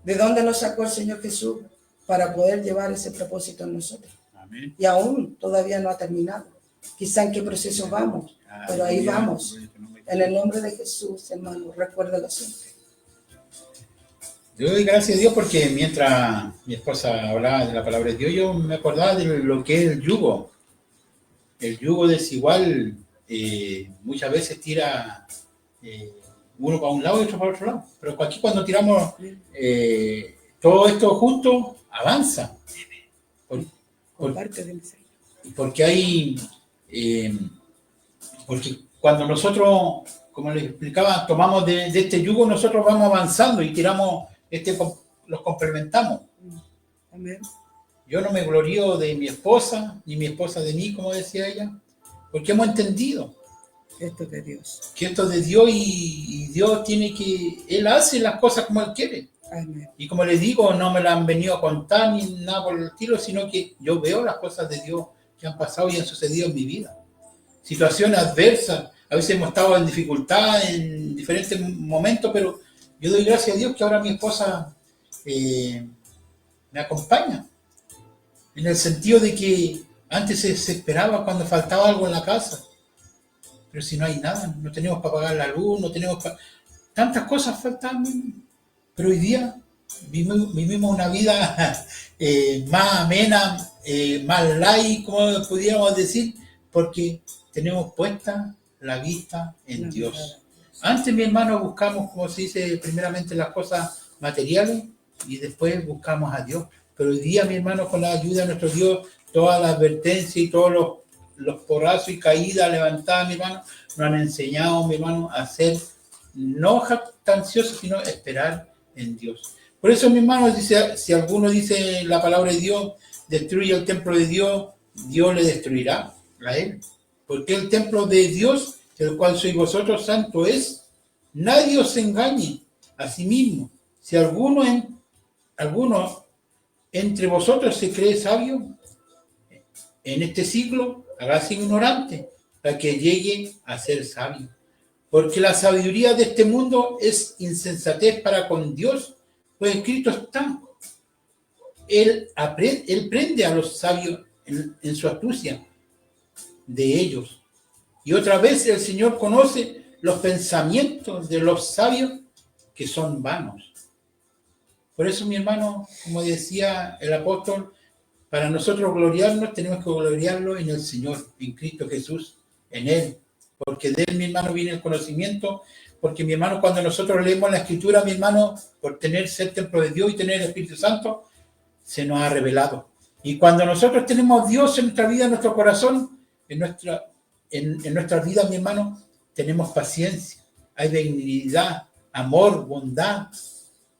de dónde nos sacó el Señor Jesús para poder llevar ese propósito en nosotros. Amén. Y aún todavía no ha terminado. Quizá en qué proceso vamos, pero ahí vamos. En el nombre de Jesús, hermano, recuérdalo siempre. Yo doy gracias a Dios porque mientras mi esposa hablaba de la palabra de Dios, yo me acordaba de lo que es el yugo. El yugo desigual muchas veces tira uno para un lado y otro para otro lado. Pero aquí cuando tiramos todo esto junto, avanza. Porque hay... porque cuando nosotros, como les explicaba, tomamos de este yugo, nosotros vamos avanzando y tiramos, los complementamos. Amén. Yo no me glorío de mi esposa, ni mi esposa de mí, como decía ella, porque hemos entendido. Esto es de Dios. Que esto es de Dios y Dios tiene que, Él hace las cosas como Él quiere. Amén. Y como les digo, no me la han venido a contar ni nada por el estilo, sino que yo veo las cosas de Dios que han pasado y han sucedido en mi vida. Situaciones adversas, a veces hemos estado en dificultad en diferentes momentos, pero yo doy gracias a Dios que ahora mi esposa me acompaña, en el sentido de que antes se desesperaba cuando faltaba algo en la casa, pero si no hay nada, no tenemos para pagar la luz, no tenemos para... Tantas cosas faltaban, pero hoy día vivimos una vida más amena, más light, como pudiéramos decir, porque tenemos puesta la vista en Dios. Antes, mi hermano, buscamos, como se dice, primeramente las cosas materiales y después buscamos a Dios. Pero hoy día, mi hermano, con la ayuda de nuestro Dios, toda la advertencia y todos los porrazos y caídas levantadas, mi hermano, nos han enseñado, mi hermano, a ser no jactanciosos, sino esperar en Dios. Por eso, mi hermano, dice, si alguno dice la palabra de Dios, destruye el templo de Dios, Dios le destruirá a él. Porque el templo de Dios, el cual sois vosotros, santo es. Nadie os engañe a sí mismo. Si alguno entre vosotros se cree sabio, en este siglo, hágase ignorante, para que llegue a ser sabio. Porque la sabiduría de este mundo es insensatez para con Dios, pues escrito está. Él prende a los sabios en su astucia de ellos. Y otra vez el Señor conoce los pensamientos de los sabios que son vanos. Por eso, mi hermano, como decía el apóstol, para nosotros gloriarnos tenemos que gloriarlo en el Señor, en Cristo Jesús, en Él. Porque de Él, mi hermano, viene el conocimiento. Porque, mi hermano, cuando nosotros leemos la Escritura, mi hermano, por ser templo de Dios y tener el Espíritu Santo, se nos ha revelado. Y cuando nosotros tenemos Dios en nuestra vida, en nuestro corazón, en nuestra vida, mi hermano, tenemos paciencia, hay benignidad, amor, bondad.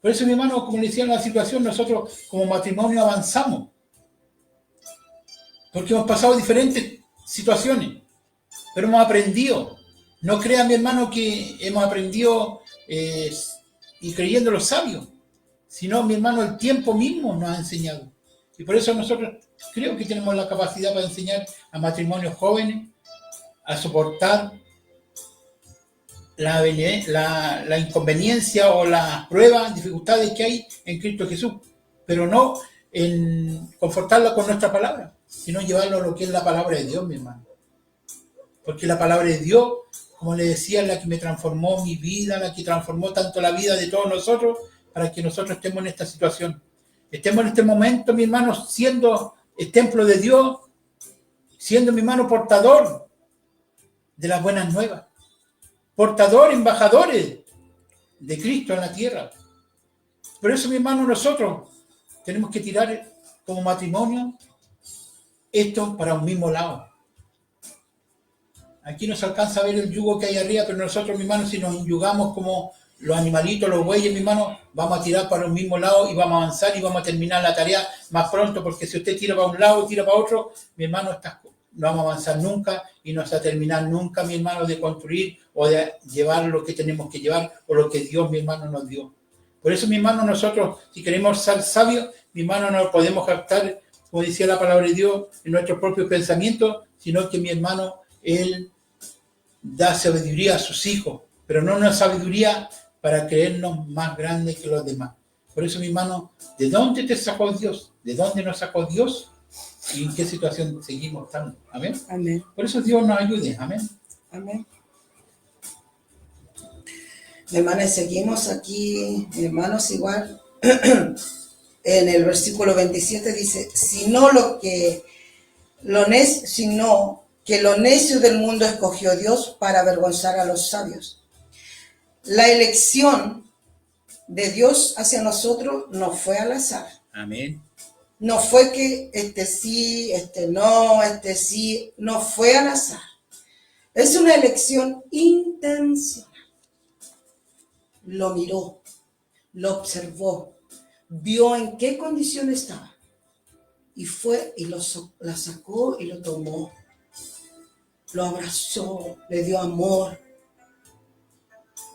Por eso, mi hermano, como le decía en la situación, nosotros como matrimonio avanzamos. Porque hemos pasado diferentes situaciones, pero hemos aprendido. No crea, mi hermano, que hemos aprendido y creyendo los sabios, sino, mi hermano, el tiempo mismo nos ha enseñado. Y por eso nosotros creo que tenemos la capacidad para enseñar a matrimonios jóvenes a soportar la inconveniencia o las pruebas, dificultades que hay en Cristo Jesús, pero no en confortarla con nuestra palabra, sino llevarlo a lo que es la palabra de Dios, mi hermano. Porque la palabra de Dios, como le decía, es la que me transformó mi vida, la que transformó tanto la vida de todos nosotros, para que nosotros estemos en esta situación. Estemos en este momento, mi hermano, siendo el templo de Dios, siendo, mi hermano, portador de las buenas nuevas, portador, embajadores de Cristo en la tierra. Por eso, mi hermano, nosotros tenemos que tirar como matrimonio esto para un mismo lado. Aquí no se alcanza a ver el yugo que hay arriba, pero nosotros, mi hermano, si nos enyugamos como los animalitos, los bueyes, mi hermano, vamos a tirar para un mismo lado y vamos a avanzar y vamos a terminar la tarea más pronto, porque si usted tira para un lado y tira para otro, mi hermano, no vamos a avanzar nunca y no se va a terminar nunca, mi hermano, de construir o de llevar lo que tenemos que llevar o lo que Dios, mi hermano, nos dio. Por eso, mi hermano, nosotros, si queremos ser sabios, mi hermano, no podemos captar, como decía la palabra de Dios, en nuestros propios pensamientos, sino que, mi hermano, Él da sabiduría a sus hijos, pero no una sabiduría para creernos más grandes que los demás. Por eso, mi hermano, ¿de dónde te sacó Dios? ¿De dónde nos sacó Dios? ¿Y en qué situación seguimos estando? Amén. Amén. Por eso Dios nos ayude. Amén. Amén. Hermanos, seguimos aquí, hermanos, igual. En el versículo 27 dice, sino que lo necio del mundo escogió Dios para avergonzar a los sabios. La elección de Dios hacia nosotros no fue al azar. Amén. No fue que sí, no fue al azar. Es una elección intencional. Lo miró, lo observó, vio en qué condición estaba y fue y la sacó y lo tomó, lo abrazó, le dio amor.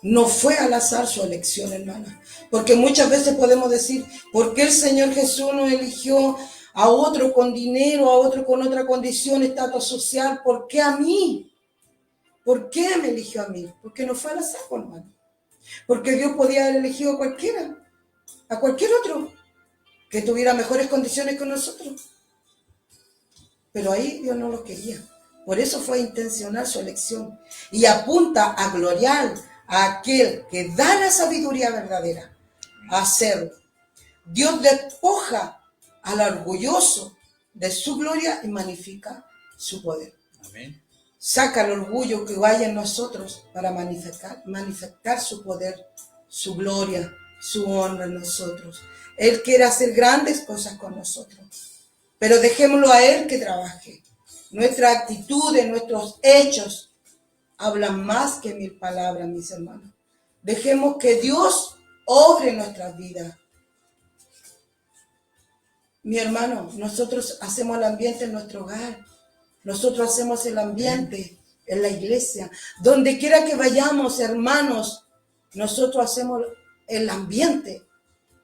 No fue al azar su elección, hermana, porque muchas veces podemos decir, ¿por qué el Señor Jesús no eligió a otro con dinero, a otro con otra condición, estatus social? ¿Por qué a mí? ¿Por qué me eligió a mí? Porque no fue al azar, hermano. Porque Dios podía haber elegido a cualquiera, a cualquier otro, que tuviera mejores condiciones que nosotros. Pero ahí Dios no lo quería. Por eso fue intencional su elección. Y apunta a gloriar a aquel que da la sabiduría verdadera a hacerlo. Dios despoja al orgulloso de su gloria y magnifica su poder. Amén. Saca el orgullo que vaya en nosotros para manifestar su poder, su gloria, su honra en nosotros. Él quiere hacer grandes cosas con nosotros, pero dejémoslo a Él que trabaje. Nuestra actitud, nuestros hechos hablan más que 1000 palabras, mis hermanos. Dejemos que Dios obre en nuestras vidas. Mi hermano, nosotros hacemos el ambiente en nuestro hogar. Nosotros hacemos el ambiente en la iglesia. Donde quiera que vayamos, hermanos, nosotros hacemos el ambiente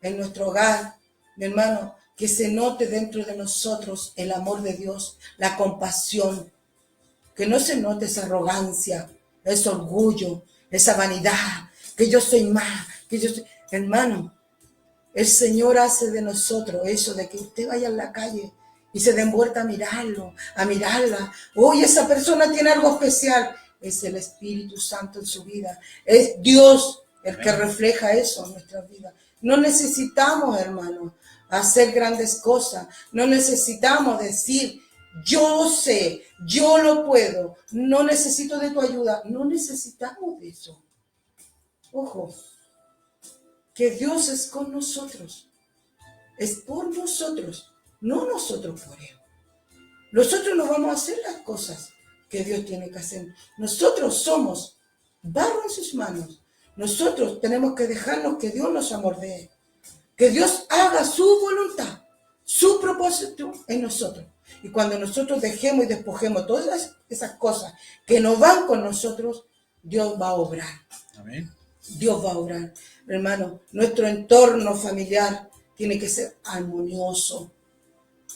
en nuestro hogar. Mi hermano, que se note dentro de nosotros el amor de Dios, la compasión. Que no se note esa arrogancia, ese orgullo, esa vanidad, que yo soy más, que yo soy... Hermano, el Señor hace de nosotros eso, de que usted vaya en la calle y se den vuelta a mirarlo, a mirarla. Oye, esa persona tiene algo especial. Es el Espíritu Santo en su vida. Es Dios el que refleja eso en nuestras vidas. No necesitamos, hermanos, hacer grandes cosas. No necesitamos decir, yo sé, yo lo puedo, no necesito de tu ayuda. No necesitamos de eso. Ojo, que Dios es con nosotros. Es por nosotros. No nosotros por Él. Nosotros no vamos a hacer las cosas que Dios tiene que hacer. Nosotros somos barro en sus manos. Nosotros tenemos que dejarnos que Dios nos amordee. Que Dios haga su voluntad, su propósito en nosotros. Y cuando nosotros dejemos y despojemos todas esas cosas que no van con nosotros, Dios va a obrar. Amén. Dios va a obrar. Hermano, nuestro entorno familiar tiene que ser armonioso.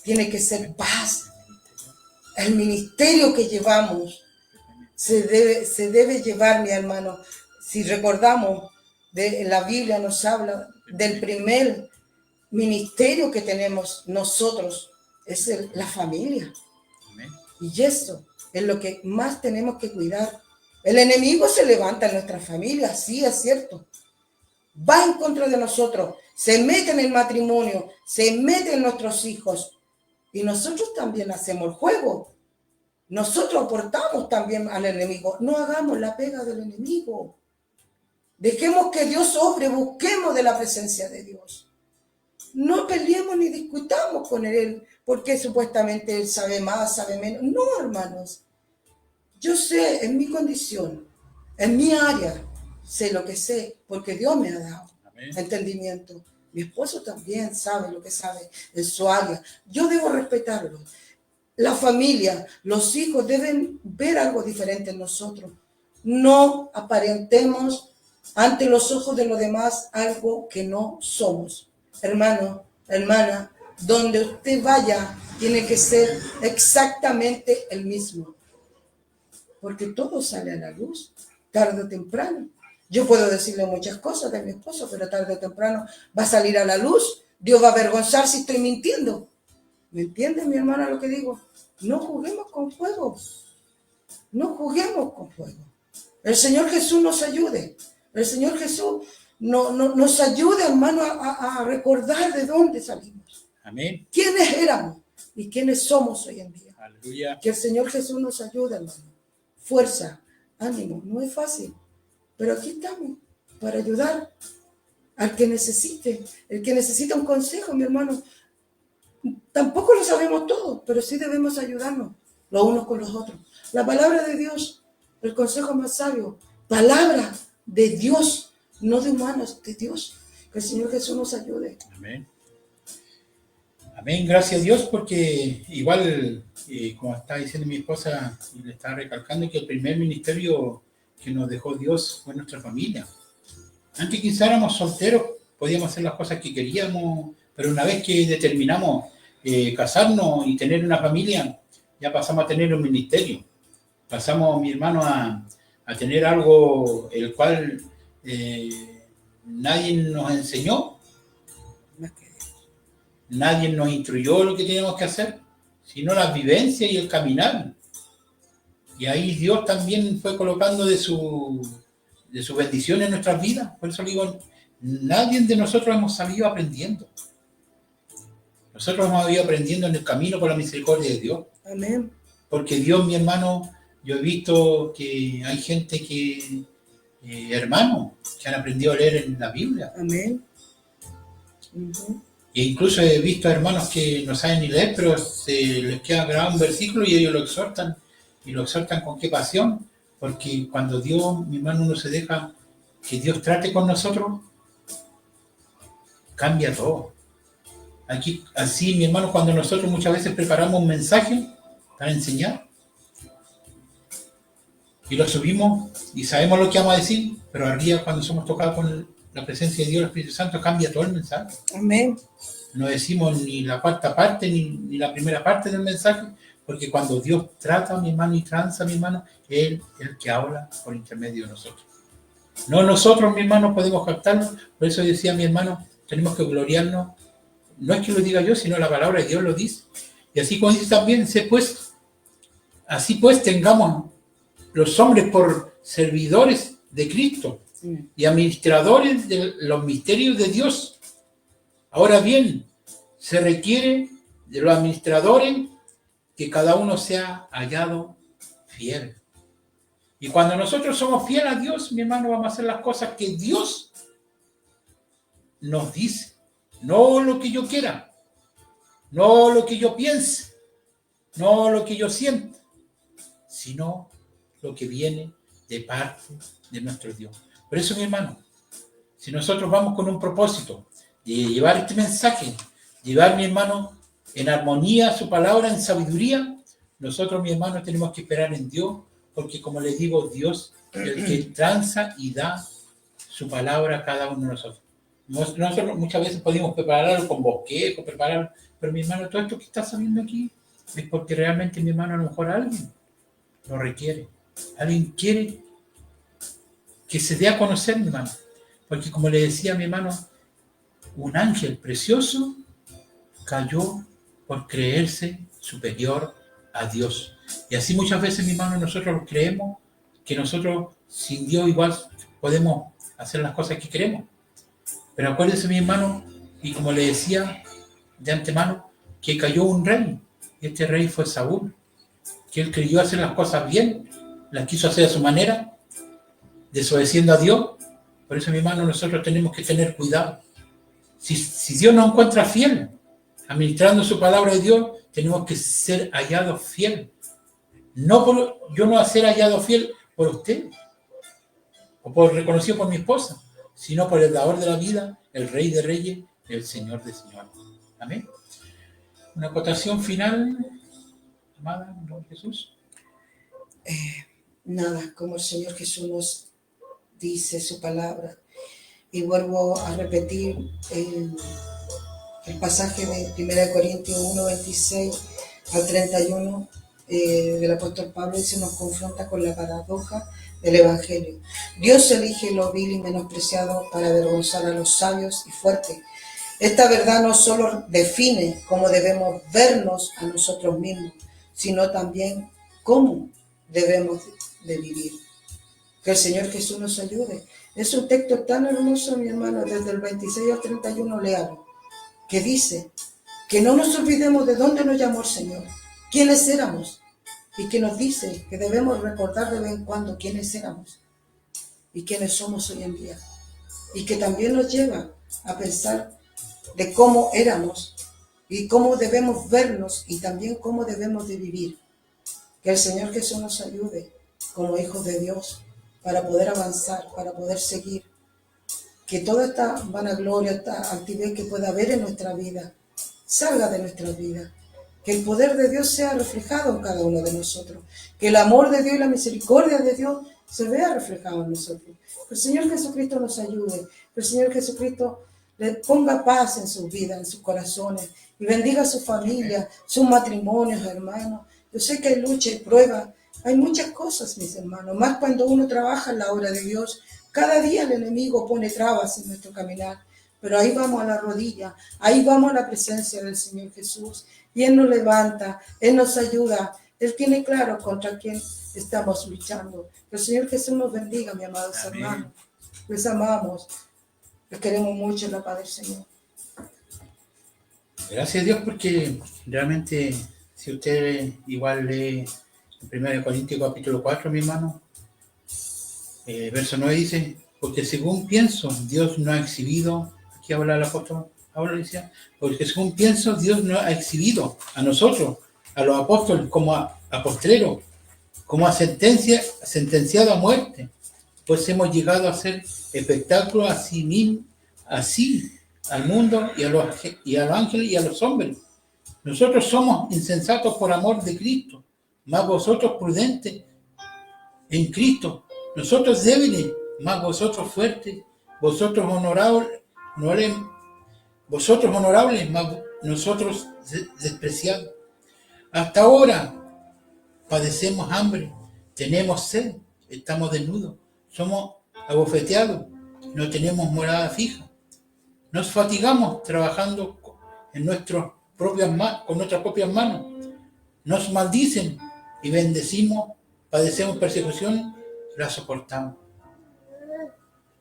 Tiene que ser paz. El ministerio que llevamos se debe llevar, mi hermano. Si recordamos, la Biblia nos habla del primer ministerio que tenemos nosotros, es la familia. Amén. Y eso es lo que más tenemos que cuidar. El enemigo se levanta en nuestra familia, sí, es cierto. Va en contra de nosotros, se mete en el matrimonio, se mete en nuestros hijos. Y nosotros también hacemos el juego. Nosotros aportamos también al enemigo. No hagamos la pega del enemigo. Dejemos que Dios obre, busquemos de la presencia de Dios. No peleemos ni discutamos con Él, porque supuestamente Él sabe más, sabe menos. No, hermanos. Yo sé en mi condición, en mi área, sé lo que sé, porque Dios me ha dado entendimiento. Mi esposo también sabe lo que sabe en su área. Yo debo respetarlo. La familia, los hijos deben ver algo diferente en nosotros. No aparentemos ante los ojos de los demás algo que no somos. Hermano, hermana, donde usted vaya, tiene que ser exactamente el mismo. Porque todo sale a la luz, tarde o temprano. Yo puedo decirle muchas cosas de mi esposo, pero tarde o temprano va a salir a la luz. Dios va a avergonzar si estoy mintiendo. ¿Me entiende, mi hermana, lo que digo? No juguemos con fuego. No juguemos con fuego. El Señor Jesús nos ayude. El Señor Jesús nos ayude, hermano, a recordar de dónde salimos. Amén. ¿Quiénes éramos y quiénes somos hoy en día? Aleluya. Que el Señor Jesús nos ayude, hermano. Fuerza, ánimo. No es fácil, pero aquí estamos para ayudar al que necesite. El que necesita un consejo, mi hermano. Tampoco lo sabemos todo, pero sí debemos ayudarnos los unos con los otros. La palabra de Dios, el consejo más sabio, palabra de Dios, no de humanos, de Dios. Que el Señor Jesús nos ayude. Amén. Amén, gracias a Dios, porque igual, como está diciendo mi esposa, y le está recalcando que el primer ministerio que nos dejó Dios fue nuestra familia. Antes quizá éramos solteros, podíamos hacer las cosas que queríamos, pero una vez que determinamos casarnos y tener una familia, ya pasamos a tener un ministerio. pasamos, mi hermano, a tener algo el cual nadie nos enseñó, nadie nos instruyó lo que teníamos que hacer, sino la vivencia y el caminar. Y ahí Dios también fue colocando de su bendición en nuestras vidas. Por eso digo, nadie de nosotros hemos salido aprendiendo. Nosotros hemos ido aprendiendo en el camino por la misericordia de Dios. Amén. Porque Dios, mi hermano, yo he visto que hay gente que, hermanos, que han aprendido a leer en la Biblia. Amén. E incluso he visto hermanos que no saben ni leer, pero se les queda grabado un versículo y ellos lo exhortan. Y lo exhortan con qué pasión. Porque cuando Dios, mi hermano, uno se deja que Dios trate con nosotros, cambia todo. Aquí, así, mi hermano, cuando nosotros muchas veces preparamos un mensaje para enseñar y lo subimos y sabemos lo que vamos a decir, pero arriba cuando somos tocados con la presencia de Dios, el Espíritu Santo, cambia todo el mensaje. Amén. No decimos ni la cuarta parte ni la primera parte del mensaje, porque cuando Dios trata, mi hermano, y tranza, mi hermano, Él es el que habla por intermedio de nosotros. No nosotros, mi hermano, podemos captarlo. Por eso decía mi hermano, tenemos que gloriarnos. No es que lo diga yo, sino la palabra de Dios lo dice. Y así como dice también, así pues tengamos los hombres por servidores de Cristo y administradores de los misterios de Dios. Ahora bien, se requiere de los administradores que cada uno sea hallado fiel. Y cuando nosotros somos fieles a Dios, mi hermano, vamos a hacer las cosas que Dios nos dice. No lo que yo quiera, no lo que yo piense, no lo que yo sienta, sino lo que viene de parte de nuestro Dios. Por eso, mi hermano, si nosotros vamos con un propósito de llevar este mensaje, llevar, mi hermano, en armonía su palabra, en sabiduría, nosotros, mi hermano, tenemos que esperar en Dios, porque como les digo, Dios es el que tranza y da su palabra a cada uno de nosotros. Nosotros muchas veces podemos prepararlo con bosquejo, pero mi hermano, todo esto que está saliendo aquí es porque realmente, mi hermano, a lo mejor alguien lo requiere. Alguien quiere que se dé a conocer, mi hermano. Porque como le decía mi hermano, un ángel precioso cayó por creerse superior a Dios. Y así muchas veces, mi hermano, nosotros creemos que nosotros sin Dios igual podemos hacer las cosas que queremos. Pero acuérdese, mi hermano, y como le decía de antemano, que cayó un rey. Y este rey fue Saúl, que él creyó hacer las cosas bien, las quiso hacer a su manera, desobedeciendo a Dios. Por eso, mi hermano, nosotros tenemos que tener cuidado. Si Dios nos encuentra fiel, administrando su palabra de Dios, tenemos que ser hallados fiel. Yo no voy a ser hallado fiel por usted, o por reconocido por mi esposa, sino por el dador de la vida, el Rey de Reyes, el Señor de Señores. Amén. Una acotación final, amada, en nombre de Jesús. Nada, como el Señor Jesús nos dice su palabra. Y vuelvo a repetir el pasaje de 1 Corintios 1, 26 al 31 del apóstol Pablo, y se nos confronta con la paradoja del Evangelio. Dios elige lo vil y menospreciado para avergonzar a los sabios y fuertes. Esta verdad no solo define cómo debemos vernos a nosotros mismos, sino también cómo debemos de vivir. Que el Señor Jesús nos ayude. Es un texto tan hermoso, mi hermano, desde el 26 al 31, léalo, que dice que no nos olvidemos de dónde nos llamó el Señor, quiénes éramos, y que nos dice que debemos recordar de vez en cuando quiénes éramos y quiénes somos hoy en día, y que también nos lleva a pensar de cómo éramos y cómo debemos vernos y también cómo debemos de vivir. Que el Señor Jesús nos ayude como hijos de Dios para poder avanzar, para poder seguir. Que toda esta vanagloria, esta altivez que pueda haber en nuestra vida, salga de nuestra vida. Que el poder de Dios sea reflejado en cada uno de nosotros. Que el amor de Dios y la misericordia de Dios se vea reflejado en nosotros. Que el Señor Jesucristo nos ayude. Que el Señor Jesucristo le ponga paz en sus vidas, en sus corazones. Y bendiga a su familia, sus matrimonios, hermanos. Yo sé que hay lucha y prueba Hay muchas cosas, mis hermanos, más cuando uno trabaja en la obra de Dios. Cada día el enemigo pone trabas en nuestro caminar, pero ahí vamos a la rodilla, ahí vamos a la presencia del Señor Jesús, y Él nos levanta, Él nos ayuda, Él tiene claro contra quién estamos luchando. El Señor Jesús nos bendiga, mis amados hermanos. Les amamos, les queremos mucho en la paz del Señor. Gracias a Dios, porque realmente, si usted igual lee en 1 Corintios capítulo 4, mi hermano, verso 9 dice, porque según pienso, Dios no ha exhibido, aquí habla el apóstol, ahora decía, porque según pienso, Dios no ha exhibido a nosotros, a los apóstoles, como a postreros, como a sentenciado a muerte, pues hemos llegado a hacer espectáculo así al mundo y a los ángeles y a los hombres. Nosotros somos insensatos por amor de Cristo, mas vosotros prudentes en Cristo. Nosotros débiles, mas vosotros fuertes. Vosotros honorables, mas nosotros despreciados. Hasta ahora padecemos hambre, tenemos sed, estamos desnudos, somos abofeteados, no tenemos morada fija. Nos fatigamos trabajando con nuestras propias manos. Nos maldicen y bendecimos, padecemos persecución, la soportamos.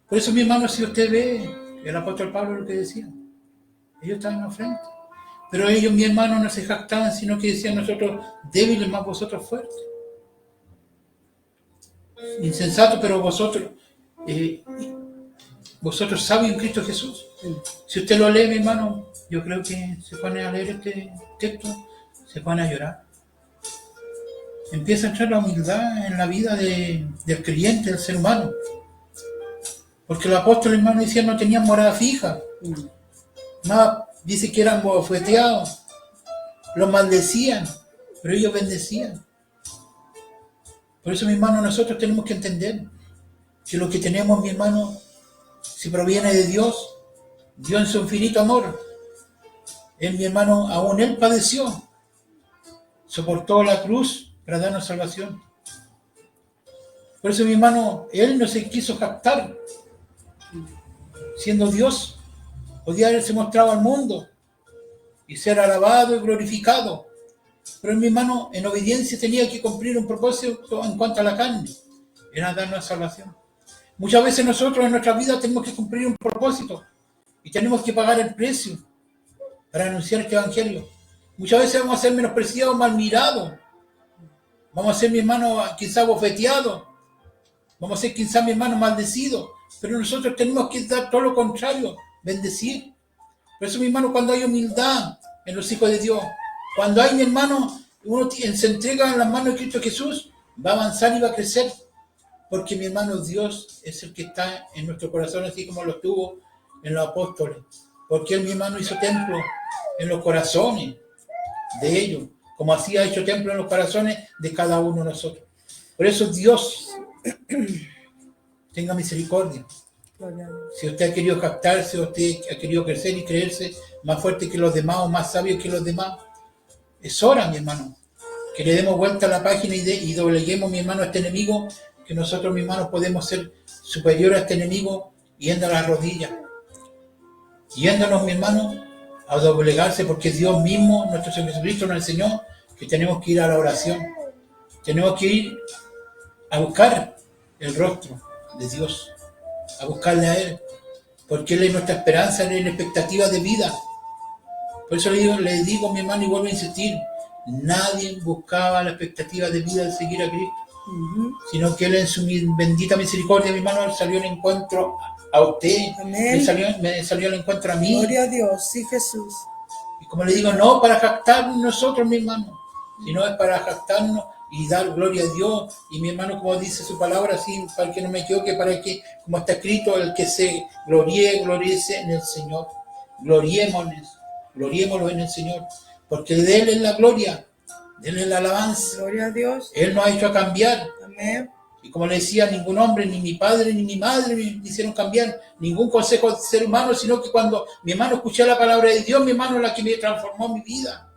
Por eso, mi hermano, si usted ve el apóstol Pablo lo que decía, ellos estaban al frente. Pero ellos, mi hermano, no se jactaban, sino que decían nosotros débiles, más vosotros fuertes. Insensato, pero vosotros sabios en Cristo Jesús. Si usted lo lee, mi hermano, yo creo que se pone a leer este texto, se pone a llorar. Empieza a entrar la humildad en la vida del creyente, del ser humano. Porque los apóstoles, hermano, decían no tenían morada fija. Más dice que eran bofeteados, los maldecían, pero ellos bendecían. Por eso, mi hermano, nosotros tenemos que entender que lo que tenemos, mi hermano, si proviene de Dios, Dios en su infinito amor. Él, mi hermano, aún Él padeció, soportó la cruz para darnos salvación. Por eso, mi hermano, Él no se quiso jactar, siendo Dios. Podía haberse mostrado al mundo y ser alabado y glorificado. Pero mi hermano, en obediencia tenía que cumplir un propósito en cuanto a la carne. Era darnos salvación. Muchas veces nosotros en nuestra vida tenemos que cumplir un propósito y tenemos que pagar el precio para anunciar este evangelio. Muchas veces vamos a ser menospreciados, mal mirados. Vamos a ser, mi hermano, quizá bofeteados. Vamos a ser, quizá, mi hermano, maldecidos. Pero nosotros tenemos que dar todo lo contrario, bendecir. Por eso, mi hermano, cuando hay humildad en los hijos de Dios, cuando hay, mi hermano, uno se entrega en las manos de Cristo Jesús, va a avanzar y va a crecer. Porque, mi hermano, Dios es el que está en nuestro corazón, así como lo estuvo en los apóstoles. Porque Él, mi hermano, hizo templo en los corazones de ellos, como así ha hecho templo en los corazones de cada uno de nosotros. Por eso, Dios tenga misericordia. Si usted ha querido jactarse, usted ha querido crecer y creerse más fuerte que los demás o más sabio que los demás, es hora, mi hermano, que le demos vuelta a la página y dobleguemos, mi hermano, a este enemigo, que nosotros, mi hermano, podemos ser superiores a este enemigo yendo a las rodillas, yéndonos, mi hermano, a doblegarse, porque Dios mismo, nuestro Señor Jesucristo, nos enseñó que tenemos que ir a la oración, tenemos que ir a buscar el rostro de Dios, a buscarle a Él, porque Él es nuestra esperanza, Él es la expectativa de vida. Por eso le digo, mi hermano, y vuelvo a insistir, nadie buscaba la expectativa de vida de seguir a Cristo, sino que Él en su bendita misericordia, mi hermano, salió al encuentro a usted. Amén. Me salió al encuentro a mí. Gloria a Dios, sí, Jesús. Y como le digo, no para jactarnos nosotros, mi hermano, sino es para jactarnos y dar gloria a Dios. Y mi hermano, como dice su palabra, así, para que no me equivoque, para que, como está escrito, el que se gloríese en el Señor. Gloriémoslo en el Señor, porque de Él es la gloria, de Él es la alabanza. Gloria a Dios. Él nos ha hecho cambiar. Amén. Y como le decía, ningún hombre, ni mi padre, ni mi madre me hicieron cambiar, ningún consejo de ser humano, sino que cuando mi hermano escuché la palabra de Dios, mi hermano es la que me transformó mi vida.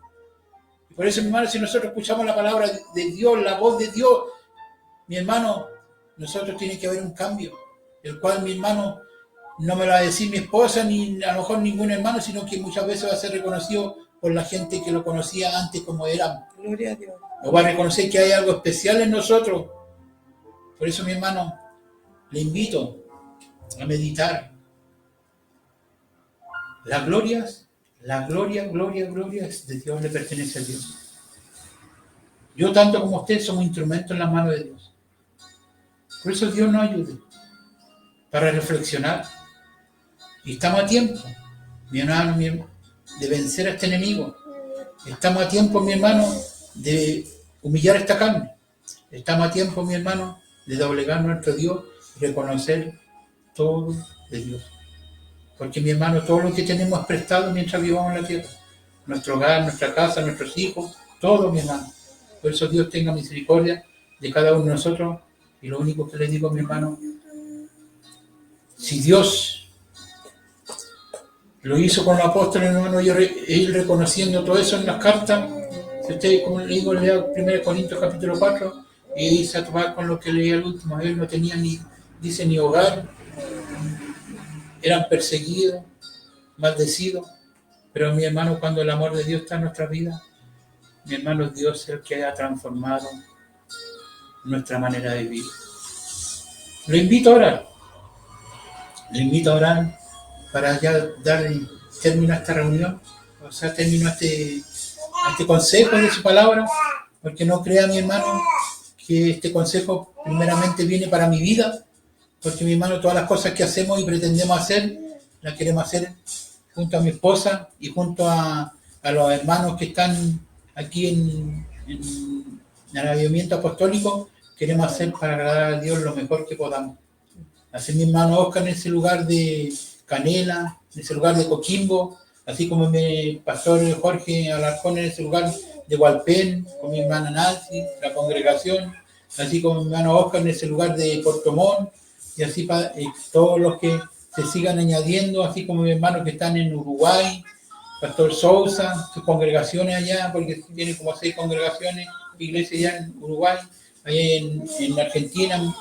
Por eso, mi hermano, si nosotros escuchamos la palabra de Dios, la voz de Dios, mi hermano, nosotros tiene que haber un cambio, el cual, mi hermano, no me lo va a decir mi esposa, ni a lo mejor ningún hermano, sino que muchas veces va a ser reconocido por la gente que lo conocía antes como éramos. Gloria a Dios. O va a reconocer que hay algo especial en nosotros. Por eso, mi hermano, le invito a meditar. Las glorias, gloria de Dios le pertenece a Dios. Yo, tanto como usted, somos instrumentos en las manos de Dios. Por eso Dios nos ayude para reflexionar. Y estamos a tiempo, mi hermano, de vencer a este enemigo. Estamos a tiempo, mi hermano, de humillar esta carne. Estamos a tiempo, mi hermano, de doblegar a nuestro Dios y reconocer todo de Dios. Porque, mi hermano, todo lo que tenemos es prestado mientras vivamos en la tierra. Nuestro hogar, nuestra casa, nuestros hijos, todo, mi hermano. Por eso Dios tenga misericordia de cada uno de nosotros. Y lo único que les digo, mi hermano, si Dios lo hizo con los apóstoles, hermano, él reconociendo todo eso en las cartas, si usted, como le digo, lea 1 Corintios capítulo 4, y dice a tomar con lo que leía el último, él no tenía ni hogar, eran perseguidos, maldecidos, pero mi hermano, cuando el amor de Dios está en nuestra vida, mi hermano, Dios es el que ha transformado nuestra manera de vivir. Lo invito a orar. Le invito a orar para ya dar término a esta reunión, o sea, término a este consejo de su palabra, porque no crea, mi hermano, que este consejo primeramente viene para mi vida, porque, mi hermano, todas las cosas que hacemos y pretendemos hacer, las queremos hacer junto a mi esposa y junto a los hermanos que están aquí en el avivamiento apostólico, queremos hacer para agradar a Dios lo mejor que podamos. Así mi hermano Oscar en ese lugar de Canela, en ese lugar de Coquimbo, así como mi pastor Jorge Alarcón en ese lugar de Hualpén, con mi hermana Nancy, la congregación, así como mi hermano Oscar en ese lugar de Puerto Montt, y así todos los que se sigan añadiendo, así como mis hermanos que están en Uruguay, Pastor Sousa, sus congregaciones allá, porque tiene como 6 congregaciones, iglesias allá en Uruguay, allá en Argentina,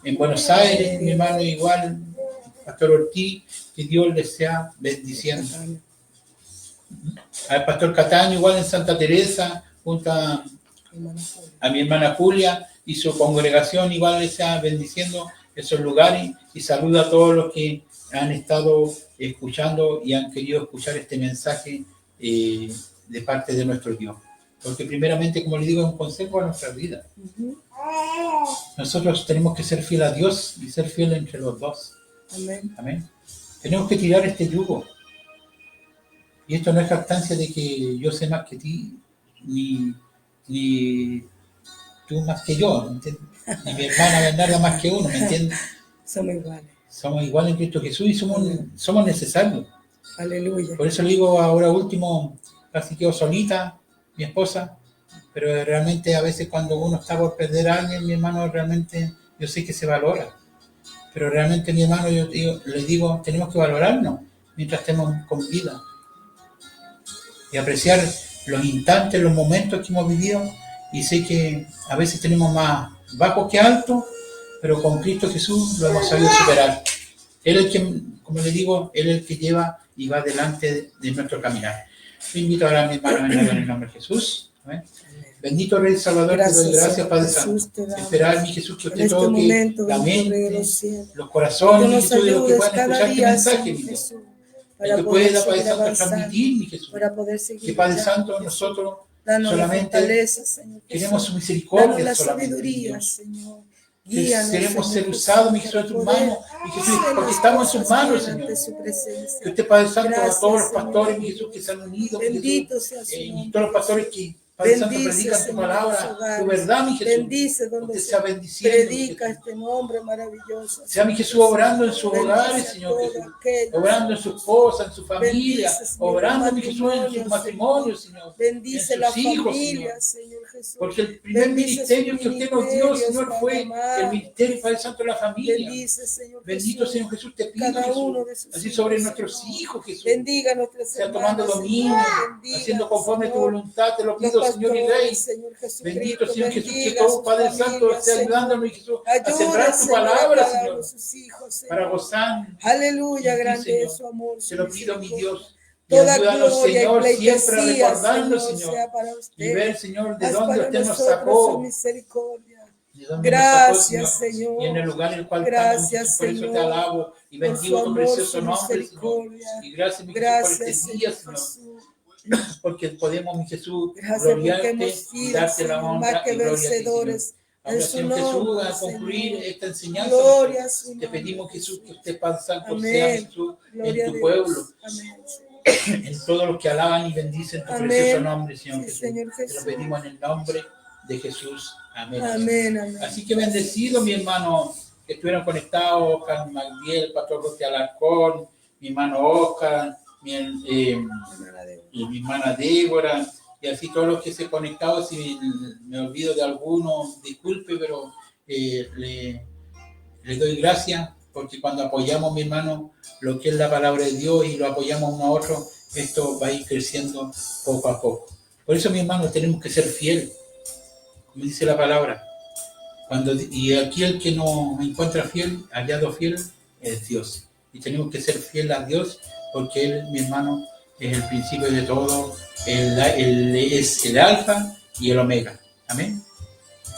en Buenos Aires, mi hermano igual, Pastor Ortiz, que Dios les sea bendiciendo. Al Pastor Cataño igual en Santa Teresa, junto a mi hermana Julia y su congregación igual les sea bendiciendo esos lugares, y saluda a todos los que han estado escuchando y han querido escuchar este mensaje de parte de nuestro Dios. Porque primeramente, como les digo, es un consejo a nuestra vida. Nosotros tenemos que ser fieles a Dios y ser fieles entre los dos. Amén. Amén. Tenemos que tirar este yugo. Y esto no es jactancia de que yo sé más que ti, ni tú más que yo, ¿me entiendes? Ni mi hermana Bernarda más que uno, ¿me entiendes? Somos iguales. Somos iguales en Cristo Jesús y somos necesarios. Aleluya. Por eso le digo ahora último, casi quedo solita, mi esposa, pero realmente a veces cuando uno está por perder a alguien, mi hermano, realmente yo sé que se valora. Pero realmente, mi hermano, les digo, tenemos que valorarnos mientras estemos con vida. Y apreciar los instantes, los momentos que hemos vivido. Y sé que a veces tenemos más bajos que altos, pero con Cristo Jesús lo hemos sabido superar. Él es el que, como le digo, Él es el que lleva y va delante de nuestro caminar. Te invito ahora a mi hermano en el nombre de Jesús. ¿Amén? Bendito Rey Salvador, te doy gracias, Padre Santo. Esperar, mi Jesús, que usted toque la mente, los corazones, mi Jesús, de los que puedan escuchar este mensaje, mi Jesús. Que pueda, Padre Santo, transmitir, mi Jesús. Que, Padre Santo, nosotros solamente queremos su misericordia, solamente, Señor. Queremos ser usados, mi Jesús, en tus manos, mi Jesús, porque estamos en sus manos, Señor. Que usted, Padre Santo, a todos los pastores, mi Jesús, que se han unido, mi Jesús, y todos los pastores que Padre Santo, Bendice, predica tu Señor, palabra, los hogares. tu verdad, mi Jesús. Bendice donde Usted se sea bendiciendo, predica Jesús. este nombre maravilloso. Sea mi Jesús obrando en sus Bendice hogares, a Señor todos Jesús. aquellos, Obrando en su esposa, en su familia. Bendice, Señor, Obrando, los mi Jesús, en sus matrimonios, Señor. Bendice En la sus hijos, familia, Señor. Señor Jesús. Porque el primer Bendice ministerio sus que usted nos dio, ministerios, Señor, fue Padre amado. el ministerio, Padre Santo, de la familia. Bendice, Señor Bendito Jesús, Señor Jesús, te pido, cada uno Jesús. de sus Así hijos, sobre nuestros Señor. hijos, Jesús. Bendiga a nuestras Sea tomando hermanas, dominio, Señor. Bendiga, haciendo conforme a tu Señor, voluntad, te lo los pido, Señor y Rey. pastores, Señor Jesucristo. Bendito Señor Jesús, que Bendiga a todo sus Padre Santo familias, esté Señor. ayudándonos, Jesús, a Ayude, sembrar tu Señor, a palabra, cada uno Señor, de sus hijos, Señor. para gozar. Aleluya, en ti, grande Señor. es su amor. Te su lo pido, mi misericordia. Dios. Y Toda ayúdanos, gloria Señor, y siempre a pleitesía, recordarnos, Señor, Señor. sea para usted. Y ver, Señor, de Haz dónde para usted nos nosotros sacó. su misericordia. De dónde Gracias, nos sacó, Señor. Y en el lugar en el cual Gracias, estamos, por eso te Señor, alabo y por bendigo su tu amor, precioso su nombre, Señor. misericordia. Y gracias, mi Jesús, por Gracias, este día, Señor Señor. Jesús. Porque podemos, mi Jesús, Gracias porque gloriarte hemos y sido, darte la Señor, honra más que y gloria a ti, Señor. vencedores. En Ahora, su Señor Jesús, nombre, a concluir Señor. esta enseñanza, Gloria a su te nombre, pedimos, Jesús, que Jesús. usted, Padre Santo, Amén. sea, Jesús, Gloria a en tu Dios. pueblo, Amén, Señor. en todos los que alaban y bendicen tu Amén. precioso nombre, Señor Sí, Jesús. Señor Te Jesús. lo pedimos en el nombre de Jesús. Amén. Amén, amén. Así que bendecido, mi hermano, que estuvieron conectados, Carmen Magdiel, Pastor Roque Alarcón, mi hermano Oscar, y mi hermana Débora, y así todos los que se conectaron. Si me olvido de alguno, disculpe, pero le doy gracias, porque cuando apoyamos, mi hermano, lo que es la palabra de Dios y lo apoyamos uno a otro, esto va a ir creciendo poco a poco. Por eso, mi hermano, tenemos que ser fieles, como dice la palabra. Y aquí el que nos encuentra fiel, hallado fiel, es Dios. Y tenemos que ser fieles a Dios, porque Él, mi hermano, es el principio de todo. Él es el alfa y el omega. Amén.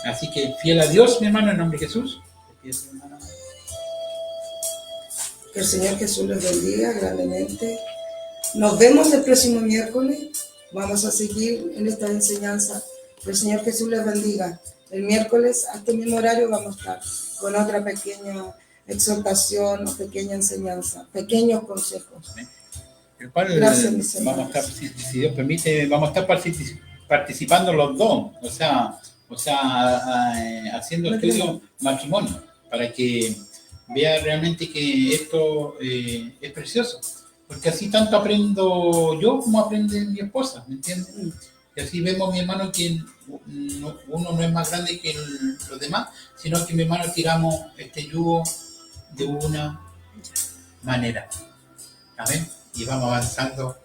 Así que fiel a Dios, mi hermano, en nombre de Jesús. Que el Señor Jesús les bendiga grandemente. Nos vemos el próximo miércoles. Vamos a seguir en esta enseñanza. Que el Señor Jesús les bendiga. El miércoles a este mismo horario vamos a estar con otra pequeña exhortación o pequeña enseñanza, pequeños consejos. El cual Gracias, mis vamos a hermanos. estar, si Dios permite, vamos a estar participando los dos, o sea, haciendo estudio matrimonio, para que vea realmente que esto es precioso, porque así tanto aprendo yo como aprende mi esposa, ¿me entiendes? Y así vemos, mi hermano, que uno no es más grande que los demás, sino que, mi hermano, tiramos este yugo de una manera. Amén. Y vamos avanzando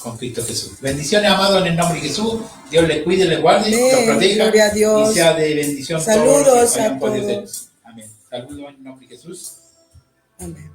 con Cristo Jesús. Bendiciones, amados, en el nombre de Jesús. Dios les cuide, les guarde, Amén. los proteja. Gloria a Dios. Y sea de bendición. Saludos todos los que a hayan podido todos. ser. Amén. Saludos en el nombre de Jesús. Amén.